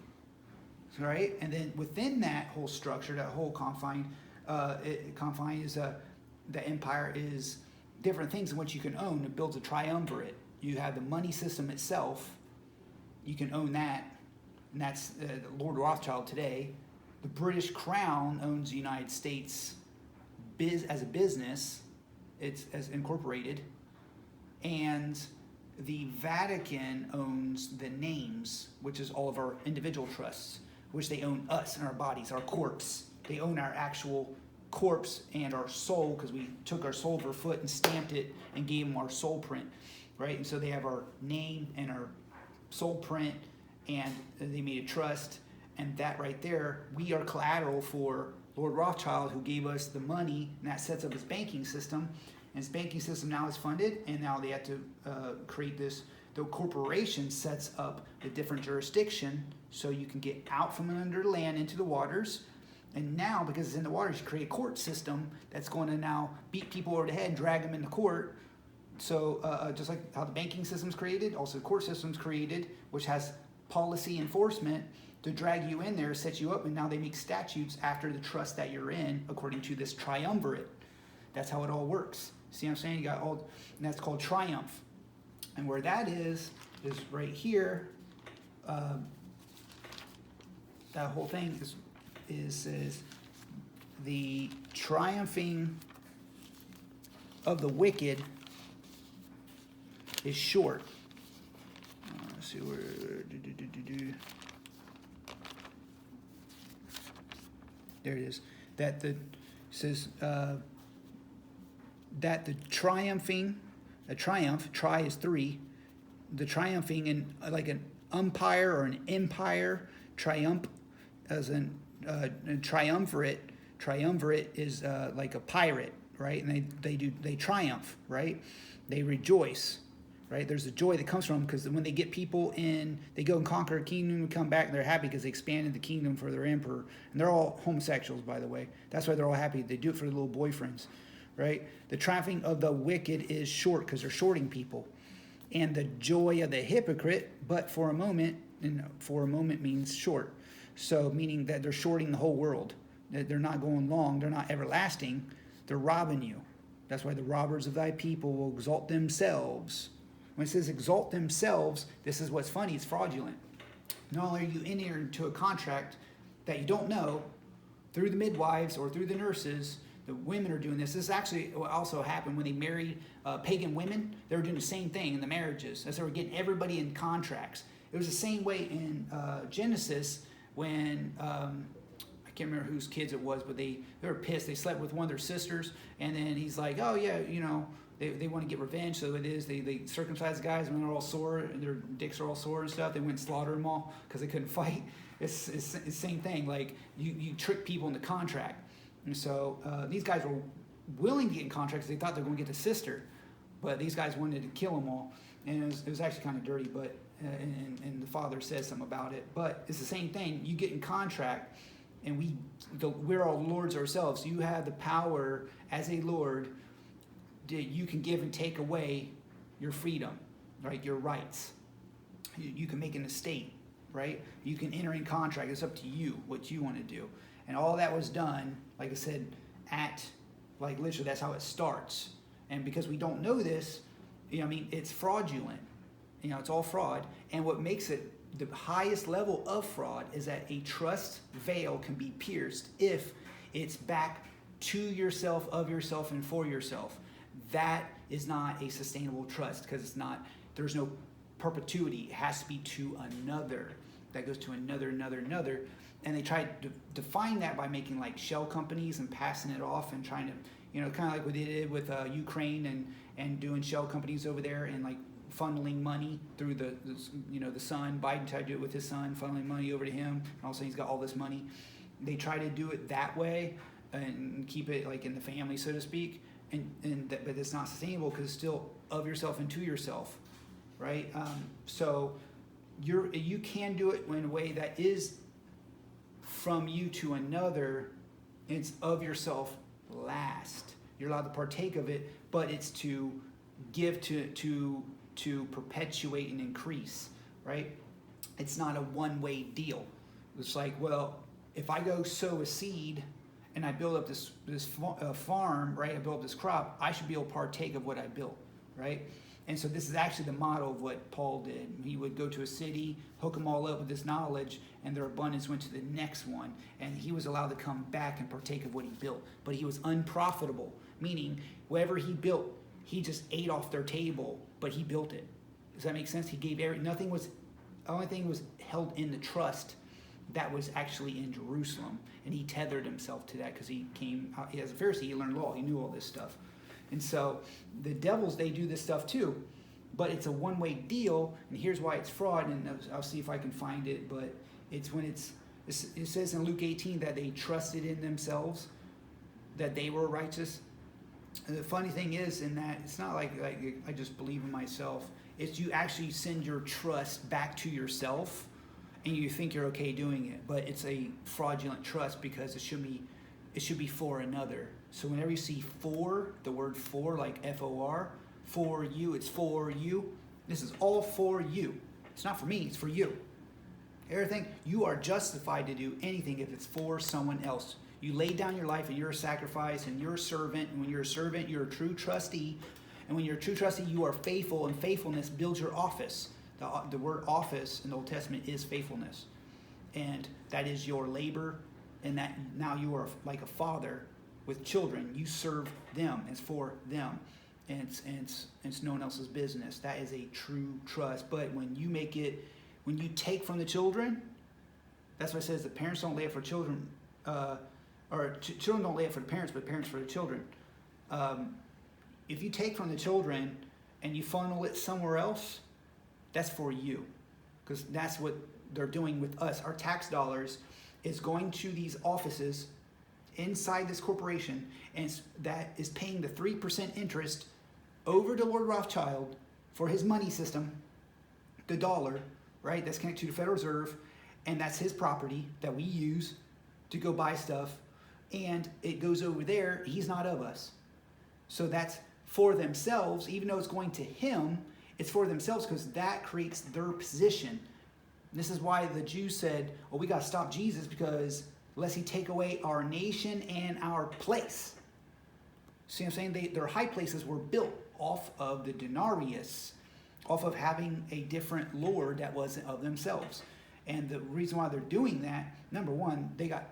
Right? And then within that whole structure, that whole confine is the empire is different things in which you can own. It builds a triumvirate. You have the money system itself. You can own that, and that's Lord Rothschild today. The British Crown owns the United States as a business. It's as incorporated, and the Vatican owns the names, which is all of our individual trusts, which they own us and our bodies, our corpse. They own our actual corpse and our soul, because we took our soul of our foot and stamped it and gave them our soul print, right? And so they have our name and our soul print, and they made a trust, and that right there, we are collateral for Lord Rothschild, who gave us the money, and that sets up his banking system. And his banking system now is funded, and now they have to create this. The corporation sets up a different jurisdiction, so you can get out from under the land into the waters. And now, because it's in the waters, you create a court system that's going to now beat people over the head and drag them into court. So just like how the banking system's created, also the court system's created, which has policy enforcement to drag you in there, set you up, and now they make statutes after the trust that you're in, according to this triumvirate. That's how it all works. See what I'm saying? You got all, and that's called triumph. And where that is right here. That whole thing is the triumphing of the wicked is short. Let's see where. There it is. Says that the triumphing, a triumph, tri is 3, the triumphing in like an umpire or an empire, triumph as in triumvirate is like a pirate, right? And they triumph, right? They rejoice, right? There's a joy that comes from them, because when they get people in, they go and conquer a kingdom and come back, and they're happy because they expanded the kingdom for their emperor. And they're all homosexuals, by the way. That's why they're all happy. They do it for their little boyfriends, right? The triumphing of the wicked is short, because they're shorting people. And the joy of the hypocrite, but for a moment, and for a moment means short. So meaning that they're shorting the whole world. That they're not going long. They're not everlasting. They're robbing you. That's why the robbers of thy people will exalt themselves. When it says exalt themselves, this is what's funny. It's fraudulent. Not only are you entering into a contract that you don't know through the midwives or through the nurses the women are doing this. This is actually what also happened when they married pagan women. They were doing the same thing in the marriages, as they were getting everybody in contracts. It was the same way in Genesis when I can't remember whose kids it was, but they were pissed. They slept with one of their sisters, and then he's like, oh yeah, they want to get revenge. So it is they circumcise guys when they're all sore and their dicks are all sore and stuff. They went and slaughtered them all because they couldn't fight. It's the same thing. Like you trick people into contract. And so these guys were willing to get in contracts. They thought they were going to get the sister, but these guys wanted to kill them all. And it was actually kind of dirty, but and the father says something about it. But it's the same thing. You get in contract, and we're all lords ourselves. You have the power as a lord. You can give and take away your freedom, right? Your rights. You can make an estate, right? You can enter in contract. It's up to you what you want to do. And all that was done, like I said, literally that's how it starts. And because we don't know this, it's fraudulent. It's all fraud. And what makes it the highest level of fraud is that a trust veil can be pierced if it's back to yourself, of yourself, and for yourself. That is not a sustainable trust because there's no perpetuity. It has to be to another. That goes to another. And they tried to define that by making like shell companies and passing it off and trying to, kind of like what they did with Ukraine and doing shell companies over there and like funneling money through the son. Biden tried to do it with his son, funneling money over to him. And all of a sudden he's got all this money. They try to do it that way and keep it like in the family, so to speak. But it's not sustainable because it's still of yourself and to yourself, right? So you can do it in a way that is from you to another. It's of yourself last. You're allowed to partake of it, but it's to give to perpetuate and increase, right? It's not a one-way deal. It's like, well, if I go sow a seed and I build up this farm, right? I build up this crop, I should be able to partake of what I built, right? And so this is actually the model of what Paul did. He would go to a city, hook them all up with this knowledge, and their abundance went to the next one. And he was allowed to come back and partake of what he built. But he was unprofitable, meaning whatever he built, he just ate off their table, but he built it. Does that make sense? He gave the only thing was held in the trust that was actually in Jerusalem. And he tethered himself to that because he came out, as a Pharisee, he learned law, he knew all this stuff. And so the devils, they do this stuff too, but it's a one-way deal, and here's why it's fraud, and I'll see if I can find it, but it's when it says in Luke 18 that they trusted in themselves, that they were righteous. And the funny thing is in that, it's not like I just believe in myself, it's you actually send your trust back to yourself, and you think you're okay doing it, but it's a fraudulent trust because it should be for another. So whenever you see for, the word for, like F-O-R, for you, it's for you. This is all for you. It's not for me, it's for you. Everything, you are justified to do anything if it's for someone else. You lay down your life and you're a sacrifice and you're a servant. And when you're a servant, you're a true trustee. And when you're a true trustee, you are faithful, and faithfulness builds your office. The word office in the Old Testament is faithfulness. And that is your labor, and that now you are like a father with children. You serve them. It's for them. And it's no one else's business. That is a true trust. But when you take from the children, that's why it says that parents don't lay up for children, children don't lay up for the parents, but parents for the children. If you take from the children and you funnel it somewhere else, that's for you. Because that's what they're doing with us. Our tax dollars is going to these offices inside this corporation, and that is paying the 3% interest over to Lord Rothschild for his money system, the dollar, right? That's connected to the Federal Reserve, and that's his property that we use to go buy stuff, and it goes over there. He's not of us. So that's for themselves, even though it's going to him, it's for themselves because that creates their position. And this is why the Jews said, well, we got to stop Jesus because lest he take away our nation and our place. See what I'm saying? Their high places were built off of the denarius, off of having a different lord that wasn't of themselves. And the reason why they're doing that, number one, they got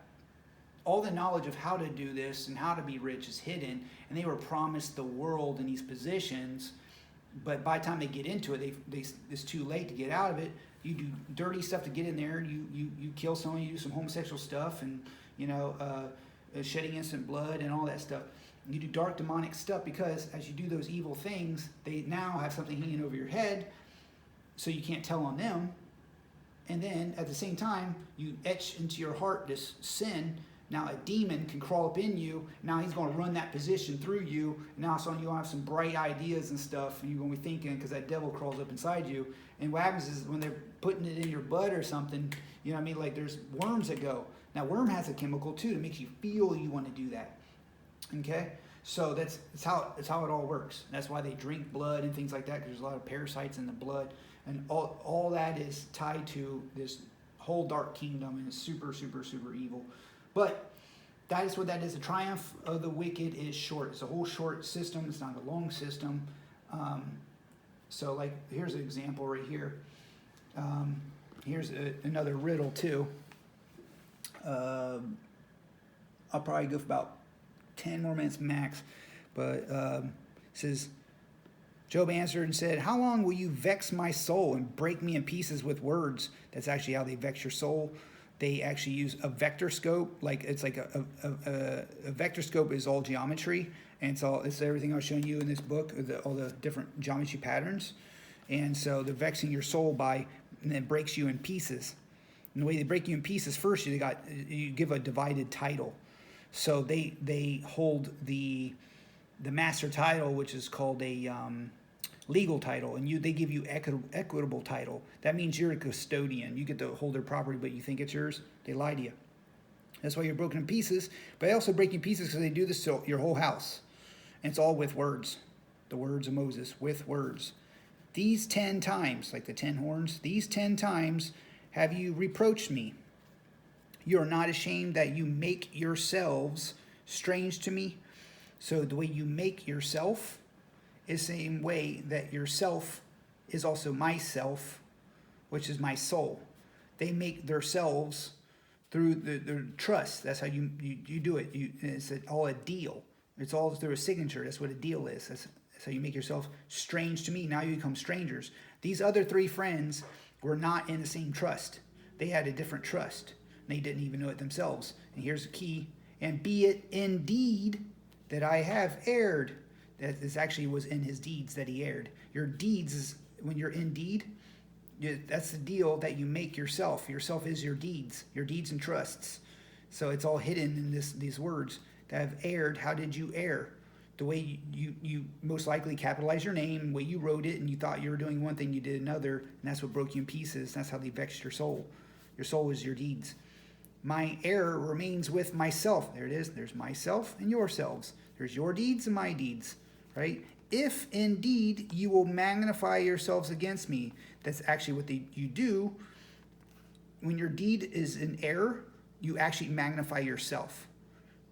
all the knowledge of how to do this and how to be rich is hidden, and they were promised the world in these positions, but by the time they get into it, it's too late to get out of it. You do dirty stuff to get in there, and you kill someone, you do some homosexual stuff, and shedding innocent blood and all that stuff. You do dark demonic stuff because as you do those evil things, they now have something hanging over your head, so you can't tell on them. And then at the same time, you etch into your heart this sin. Now a demon can crawl up in you. Now he's going to run that position through you. Now so you'll have some bright ideas and stuff, and you're going to be thinking, because that devil crawls up inside you. And what happens is when they're putting it in your butt or something, you know what I mean? Like there's worms that go. Now worm has a chemical too that makes you feel you want to do that. Okay, so that's how it all works. That's why they drink blood and things like that, because there's a lot of parasites in the blood, and all that is tied to this whole dark kingdom, and it's super, super, super evil. But that is what that is. The triumph of the wicked is short. It's a whole short system. It's not a long system. So like here's an example right here. Here's another riddle too. I'll probably go for about 10 more minutes max, but it says, Job answered and said, how long will you vex my soul and break me in pieces with words? That's actually how they vex your soul. They actually use a vector scope. Like it's like a vector scope is all geometry, and it's everything I was showing you in this book, all the different geometry patterns. And so they're vexing your soul and it breaks you in pieces. And the way they break you in pieces, first you give a divided title. So they hold the master title, which is called a legal title, and they give you equitable title. That means you're a custodian. You get to hold their property, but you think it's yours. They lie to you. That's why you're broken in pieces. But they also break you in pieces because they do this to your whole house. And it's all with words. The words of Moses, with words. These 10 times, like the 10 horns, these 10 times have you reproached me. You are not ashamed that you make yourselves strange to me. So the way you make yourself is the same way that yourself is also myself, which is my soul. They make themselves through the trust. That's how you do it. It's all a deal. It's all through a signature. That's what a deal is. That's how you make yourself strange to me. Now you become strangers. These other 3 friends were not in the same trust. They had a different trust. They didn't even know it themselves. And here's the key. And be it indeed that I have erred. That this actually was in his deeds that he erred. Your deeds is when you're in deed. That's the deal that you make yourself. Yourself is your deeds and trusts. So it's all hidden in these words. That have erred. How did you err? The way you most likely capitalized your name, the way you wrote it, and you thought you were doing one thing, you did another, and that's what broke you in pieces. That's how they vexed your soul. Your soul is your deeds. My error remains with myself. There it is. There's myself and yourselves. There's your deeds and my deeds, right? If indeed you will magnify yourselves against me. That's actually what you do. When your deed is in error, you actually magnify yourself.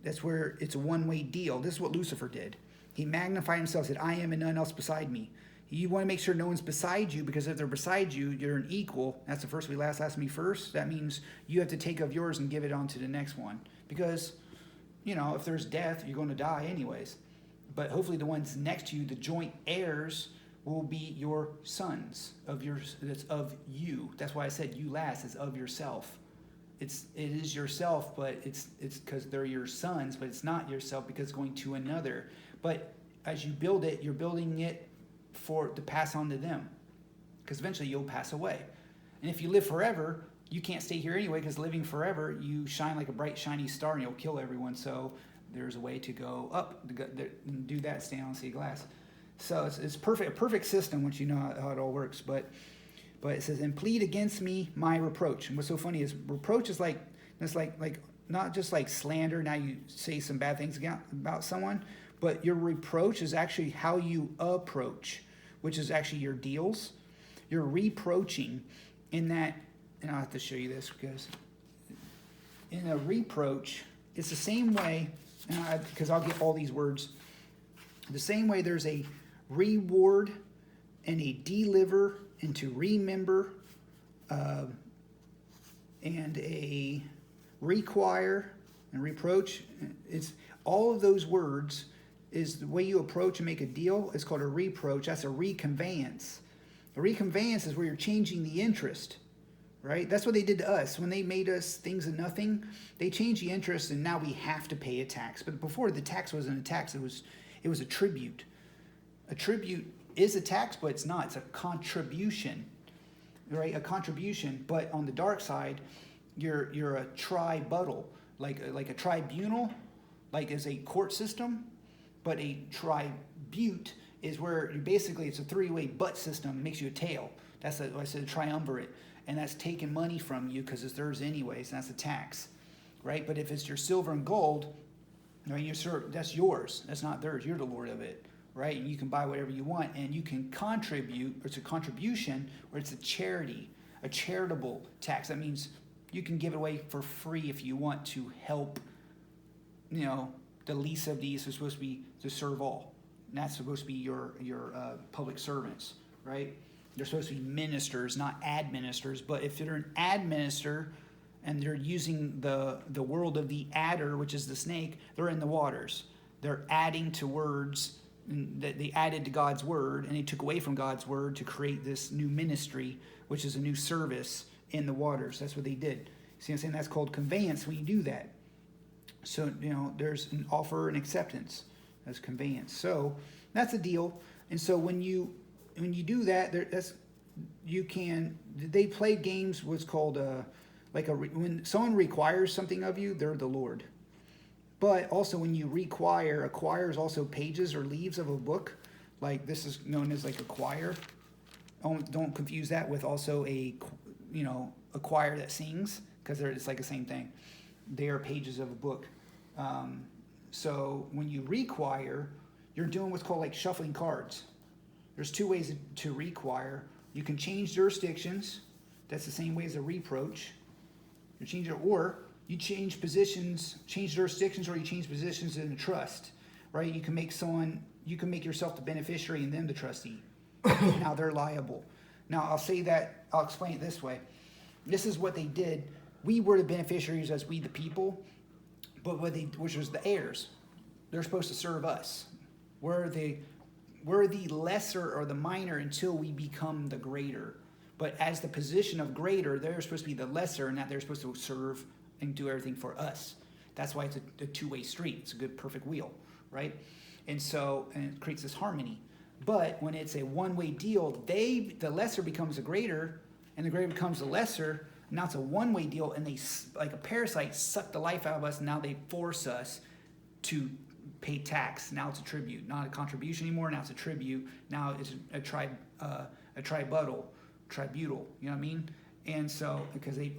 That's where it's a one-way deal. This is what Lucifer did. He magnified himself, said, I am and none else beside me. You want to make sure no one's beside you, because if they're beside you, you're an equal. That's the first we last me first. That means you have to take of yours and give it on to the next one. Because, if there's death, you're going to die anyways. But hopefully the ones next to you, the joint heirs, will be your sons that's of you. That's why I said you last is of yourself. It is yourself, but it's because they're your sons, but it's not yourself because it's going to another. But as you build it, you're building it to pass on to them, because eventually you'll pass away. And if you live forever, you can't stay here anyway, because living forever, you shine like a bright, shiny star, and you'll kill everyone. So there's a way to go up and do that, stand on sea glass. So it's perfect, a perfect system once you know how it all works. But it says, and plead against me my reproach. And what's so funny is reproach is like not just like slander. Now you say some bad things about someone, but your reproach is actually how you approach, which is actually your deals. You're reproaching in that, and I'll have to show you this, because in a reproach, it's the same way, because I'll get all these words, the same way there's a reward and a deliver and to remember and a require And reproach, it's all of those words is the way you approach and make a deal. It's called a reproach. That's a reconveyance. A reconveyance is where you're changing the interest, right? That's what they did to us. When they made us things of nothing, they changed the interest, and now we have to pay a tax. But before, the tax wasn't a tax. It was a tribute. A tribute is a tax, but it's not. It's a contribution, right? A contribution. But on the dark side, you're a tributtal, like a tribunal, like is a court system, but a tribute is where it's a three-way butt system. It makes you a tail. That's what I said, a triumvirate. And that's taking money from you because it's theirs anyways, and that's a tax, right? But if it's your silver and gold, right, that's yours. That's not theirs. You're the Lord of it, right? And you can buy whatever you want, and you can contribute. It's a contribution, or it's a charity, a charitable tax. That means you can give it away for free if you want to help, the least of these is supposed to be to serve all. And that's supposed to be your public servants, right? They're supposed to be ministers, not administrators. But if they're an administrator and they're using the world of the adder, which is the snake, they're in the waters. They're adding to words that they added to God's word, and they took away from God's word to create this new ministry, which is a new service in the waters. That's what they did. See what I'm saying? That's called conveyance when you do that. So, there's an offer and acceptance as conveyance. So that's a deal. And so when you do that, they play games what's called when someone requires something of you, they're the Lord. But also when you acquire is also pages or leaves of a book. Like this is known as like a choir. Don't confuse that with also a choir that sings, because it's like the same thing. They are pages of a book. So when you require, you're doing what's called like shuffling cards. There's two ways to require. You can change jurisdictions. That's the same way as a reproach. You change positions, change jurisdictions, or you change positions in a trust, right? You can make yourself the beneficiary and them the trustee. Now they're liable. Now I'll explain it this way. This is what they did. We were the beneficiaries as we the people, but which was the heirs. They're supposed to serve us. We're the lesser or the minor until we become the greater. But as the position of greater, they're supposed to be the lesser, and that they're supposed to serve and do everything for us. That's why it's a two-way street. It's a good, perfect wheel, right? And it creates this harmony. But when it's a one-way deal, the lesser becomes the greater, and the greater becomes the lesser. Now it's a one-way deal, and they, like a parasite, suck the life out of us, and now they force us to pay tax. Now it's a tribute, not a contribution anymore. Now it's a tribute. Now it's a tributtal, you know what I mean? And so, because they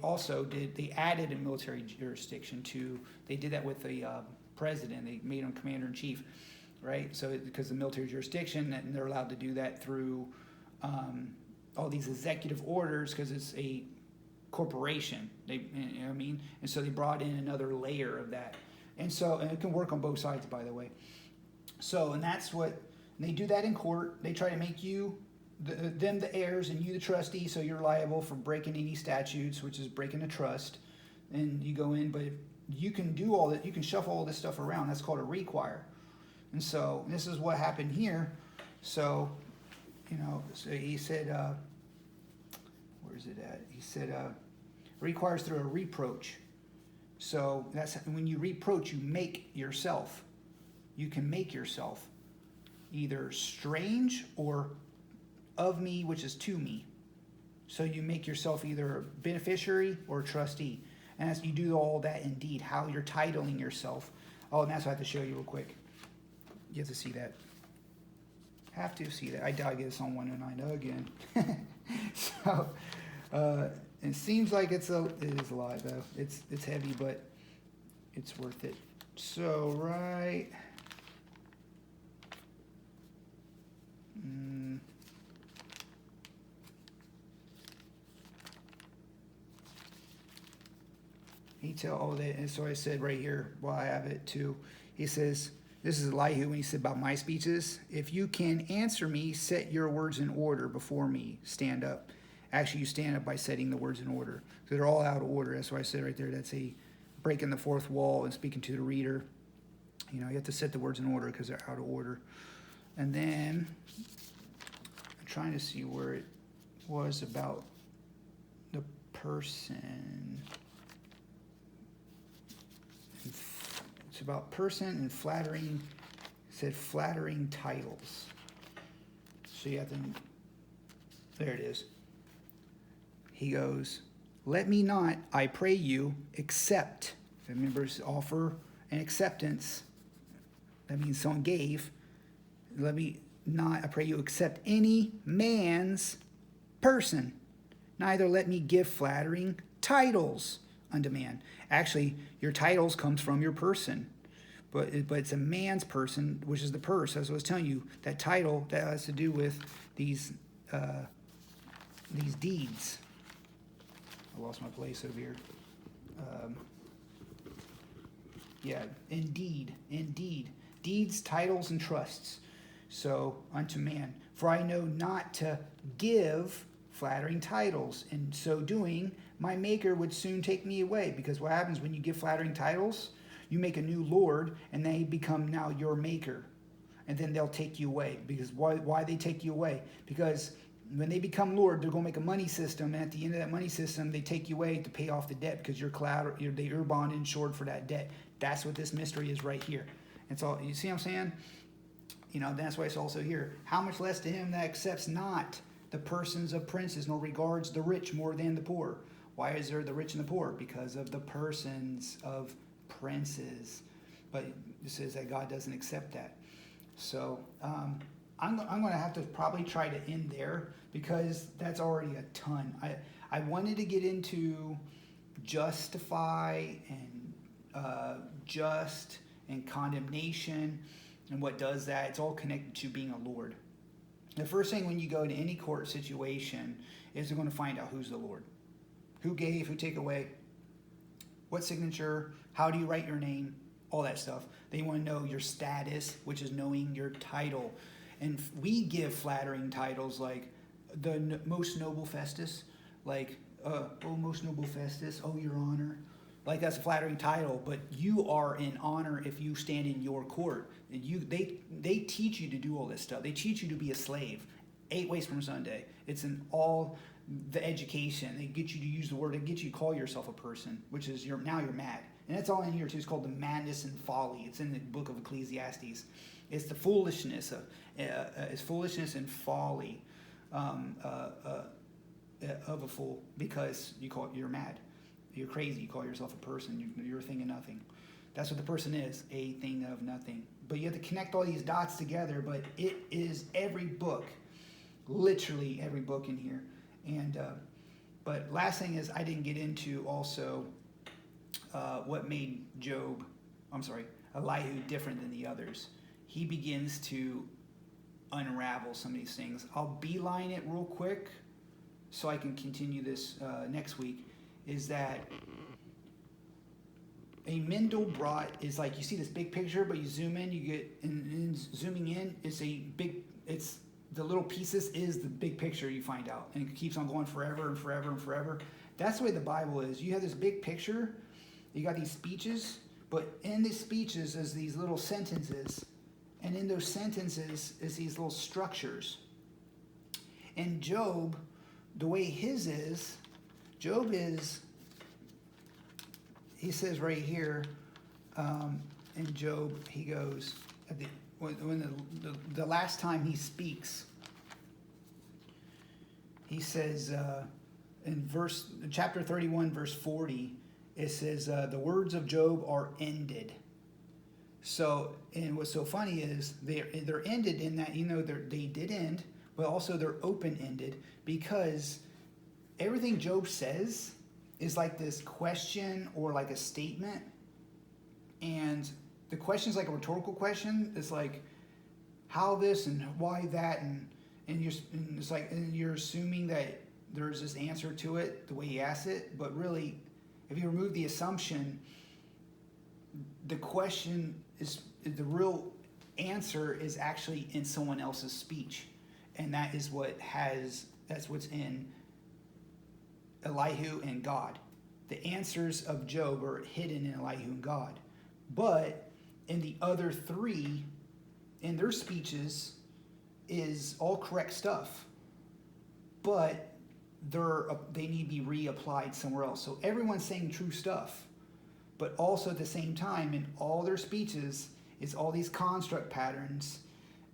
added a military jurisdiction they did that with the president. They made him commander-in-chief, right? So because the military jurisdiction, and they're allowed to do that through all these executive orders, because it's a corporation, you know what I mean? And so they brought in another layer of that. And it can work on both sides, by the way. So, and they do that in court. They try to make you, them the heirs, and you the trustee, so you're liable for breaking any statutes, which is breaking a trust. And you go in, but you can do all that. You can shuffle all this stuff around. That's called a require. And so this is what happened here. So, so he said, where is it at? He said, requires through a reproach. So that's when you reproach, you make yourself. You can make yourself either strange or of me, which is to me. So you make yourself either a beneficiary or a trustee. And as you do all that indeed, how you're titling yourself. Oh, and that's what I have to show you real quick. You have to see that. Have to see that. I get this on 109 again. So it seems like it is a lot though. It's heavy, but it's worth it. So right. He tell all that, and so I said right here, well, I have it too. He says, this is Elihu when he said about my speeches. If you can answer me, set your words in order before me. Stand up. Actually, you stand up by setting the words in order. So they're all out of order. That's why I said right there, that's a breaking the fourth wall and speaking to the reader. You know, you have to set the words in order because they're out of order. And then I'm trying to see where it was about the person. It's about person and flattering. It said flattering titles. So you have to, there it is. He goes, let me not, I pray you, accept. Remember, offer and acceptance. That means someone gave. Let me not, I pray you, accept any man's person. Neither let me give flattering titles unto man. Actually, your titles comes from your person. But it's a man's person, which is the purse. As I was telling you, that title, that has to do with these deeds. I lost my place over here. Indeed. Deeds, titles, and trusts. So, unto man. For I know not to give flattering titles. In so doing, my maker would soon take me away. Because what happens when you give flattering titles? You make a new lord, and they become now your maker. And then they'll take you away. Because why they take you away? Because when they become lord, they're going to make a money system. And at the end of that money system, they take you away to pay off the debt. Because you're bond insured for that debt. That's what this mystery is right here. And so, you see what I'm saying? You know, that's why it's also here. How much less to him that accepts not the persons of princes, nor regards the rich more than the poor. Why is there the rich and the poor? Because of the persons of princes. But it says that God doesn't accept that. So I'm going to have to probably try to end there because that's already a ton. I wanted to get into justify and just and condemnation and what does that. It's all connected to being a Lord. The first thing when you go to any court situation is they're going to find out who's the Lord. Who gave, who take away, what signature, how do you write your name, all that stuff. They want to know your status, which is knowing your title. And we give flattering titles like the most noble Festus, like, oh, most noble Festus, oh, your honor. Like that's a flattering title, but you are in honor if you stand in your court. They teach you to do all this stuff. They teach you to be a slave. 8 ways from Sunday. It's in all the education. They get you to use the word. They get you to call yourself a person, which is now you're mad. And that's all in here too. It's called the madness and folly. It's in the book of Ecclesiastes. It's the foolishness of it's foolishness and folly of a fool because you're mad. You're crazy. You call yourself a person. You're a thing of nothing. That's what the person is, a thing of nothing. But you have to connect all these dots together. But it is every book, literally every book in here. And but last thing is I didn't get into also what made Elihu different than the others. He begins to unravel some of these things. I'll beeline it real quick so I can continue this next week. Is that a Mandelbrot is like you see this big picture, but you zoom in, you get and zooming in is it's the little pieces is the big picture you find out, and it keeps on going forever and forever and forever. That's the way the Bible is. You have this big picture, you got these speeches, but in these speeches is these little sentences, and in those sentences is these little structures. And Job, the way his is. Job is, he says right here, in Job, he goes, when the last time he speaks, he says, in chapter 31, verse 40, it says, the words of Job are ended. So, and what's so funny is they're ended in that, they did end, but also they're open-ended because everything Job says is like this question or like a statement. And the question is like a rhetorical question. It's like, how this and why that? And it's like, and you're assuming that there's this answer to it the way he asks it. But really, if you remove the assumption, the question is, the real answer is actually in someone else's speech. And that is that's what's in Elihu and God. the answers of Job are hidden in Elihu and God. But in the other three, in their speeches, is all correct stuff. But they need to be reapplied somewhere else. So everyone's saying true stuff. But also at the same time, in all their speeches, is all these construct patterns.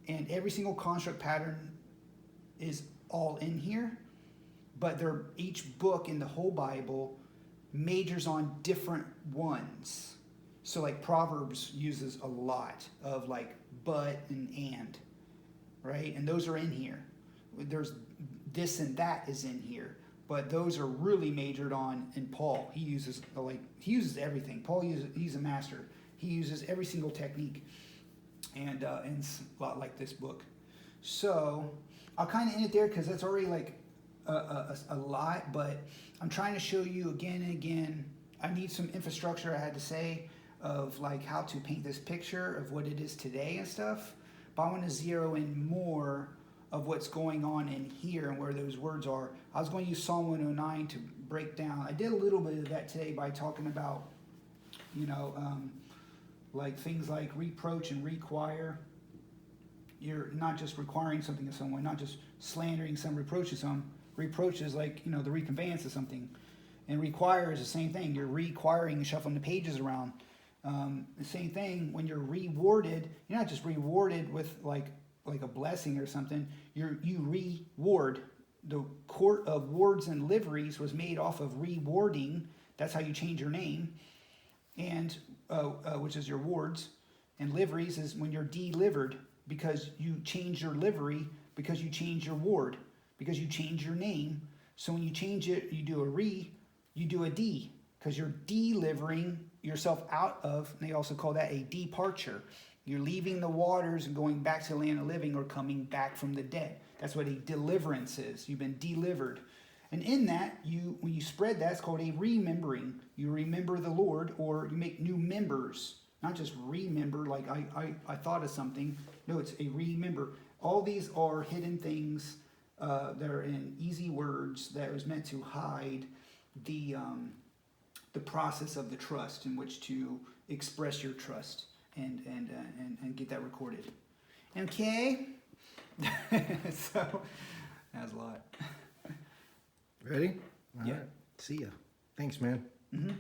And every single construct pattern is all in here. But each book in the whole Bible majors on different ones. So like Proverbs uses a lot of like but and, right? And those are in here. There's this and that is in here. But those are really majored on in Paul. He uses everything. He's a master. He uses every single technique. And it's a lot like this book. So I'll kind of end it there because that's already like a lot, but I'm trying to show you again and again. I need some infrastructure, I had to say, of like how to paint this picture of what it is today and stuff. But I want to zero in more of what's going on in here and where those words are. I was going to use Psalm 109 to break down. I did a little bit of that today by talking about, like things like reproach and require. You're not just requiring something of someone, not just slandering some, reproaching some. Reproach is like, the reconveyance of something. And require is the same thing. You're requiring and shuffling the pages around. The same thing when you're rewarded. You're not just rewarded with like a blessing or something. You reward. The court of wards and liveries was made off of rewarding. That's how you change your name, and which is your wards. And liveries is when you're delivered because you change your livery, because you change your ward, because you change your name. So when you change it, you do you do a D, because you're delivering yourself out of, and they also call that a departure. You're leaving the waters and going back to the land of living, or coming back from the dead. That's what a deliverance is. You've been delivered. And in that, when you spread that, it's called a remembering. You remember the Lord, or you make new members. Not just remember, like I thought of something. No, it's a remember. All these are hidden things that are in easy words that was meant to hide the process of the trust in which to express your trust and get that recorded. Okay? So, that was a lot. Ready? All Yeah. right. See ya. Thanks, man. Mm-hmm.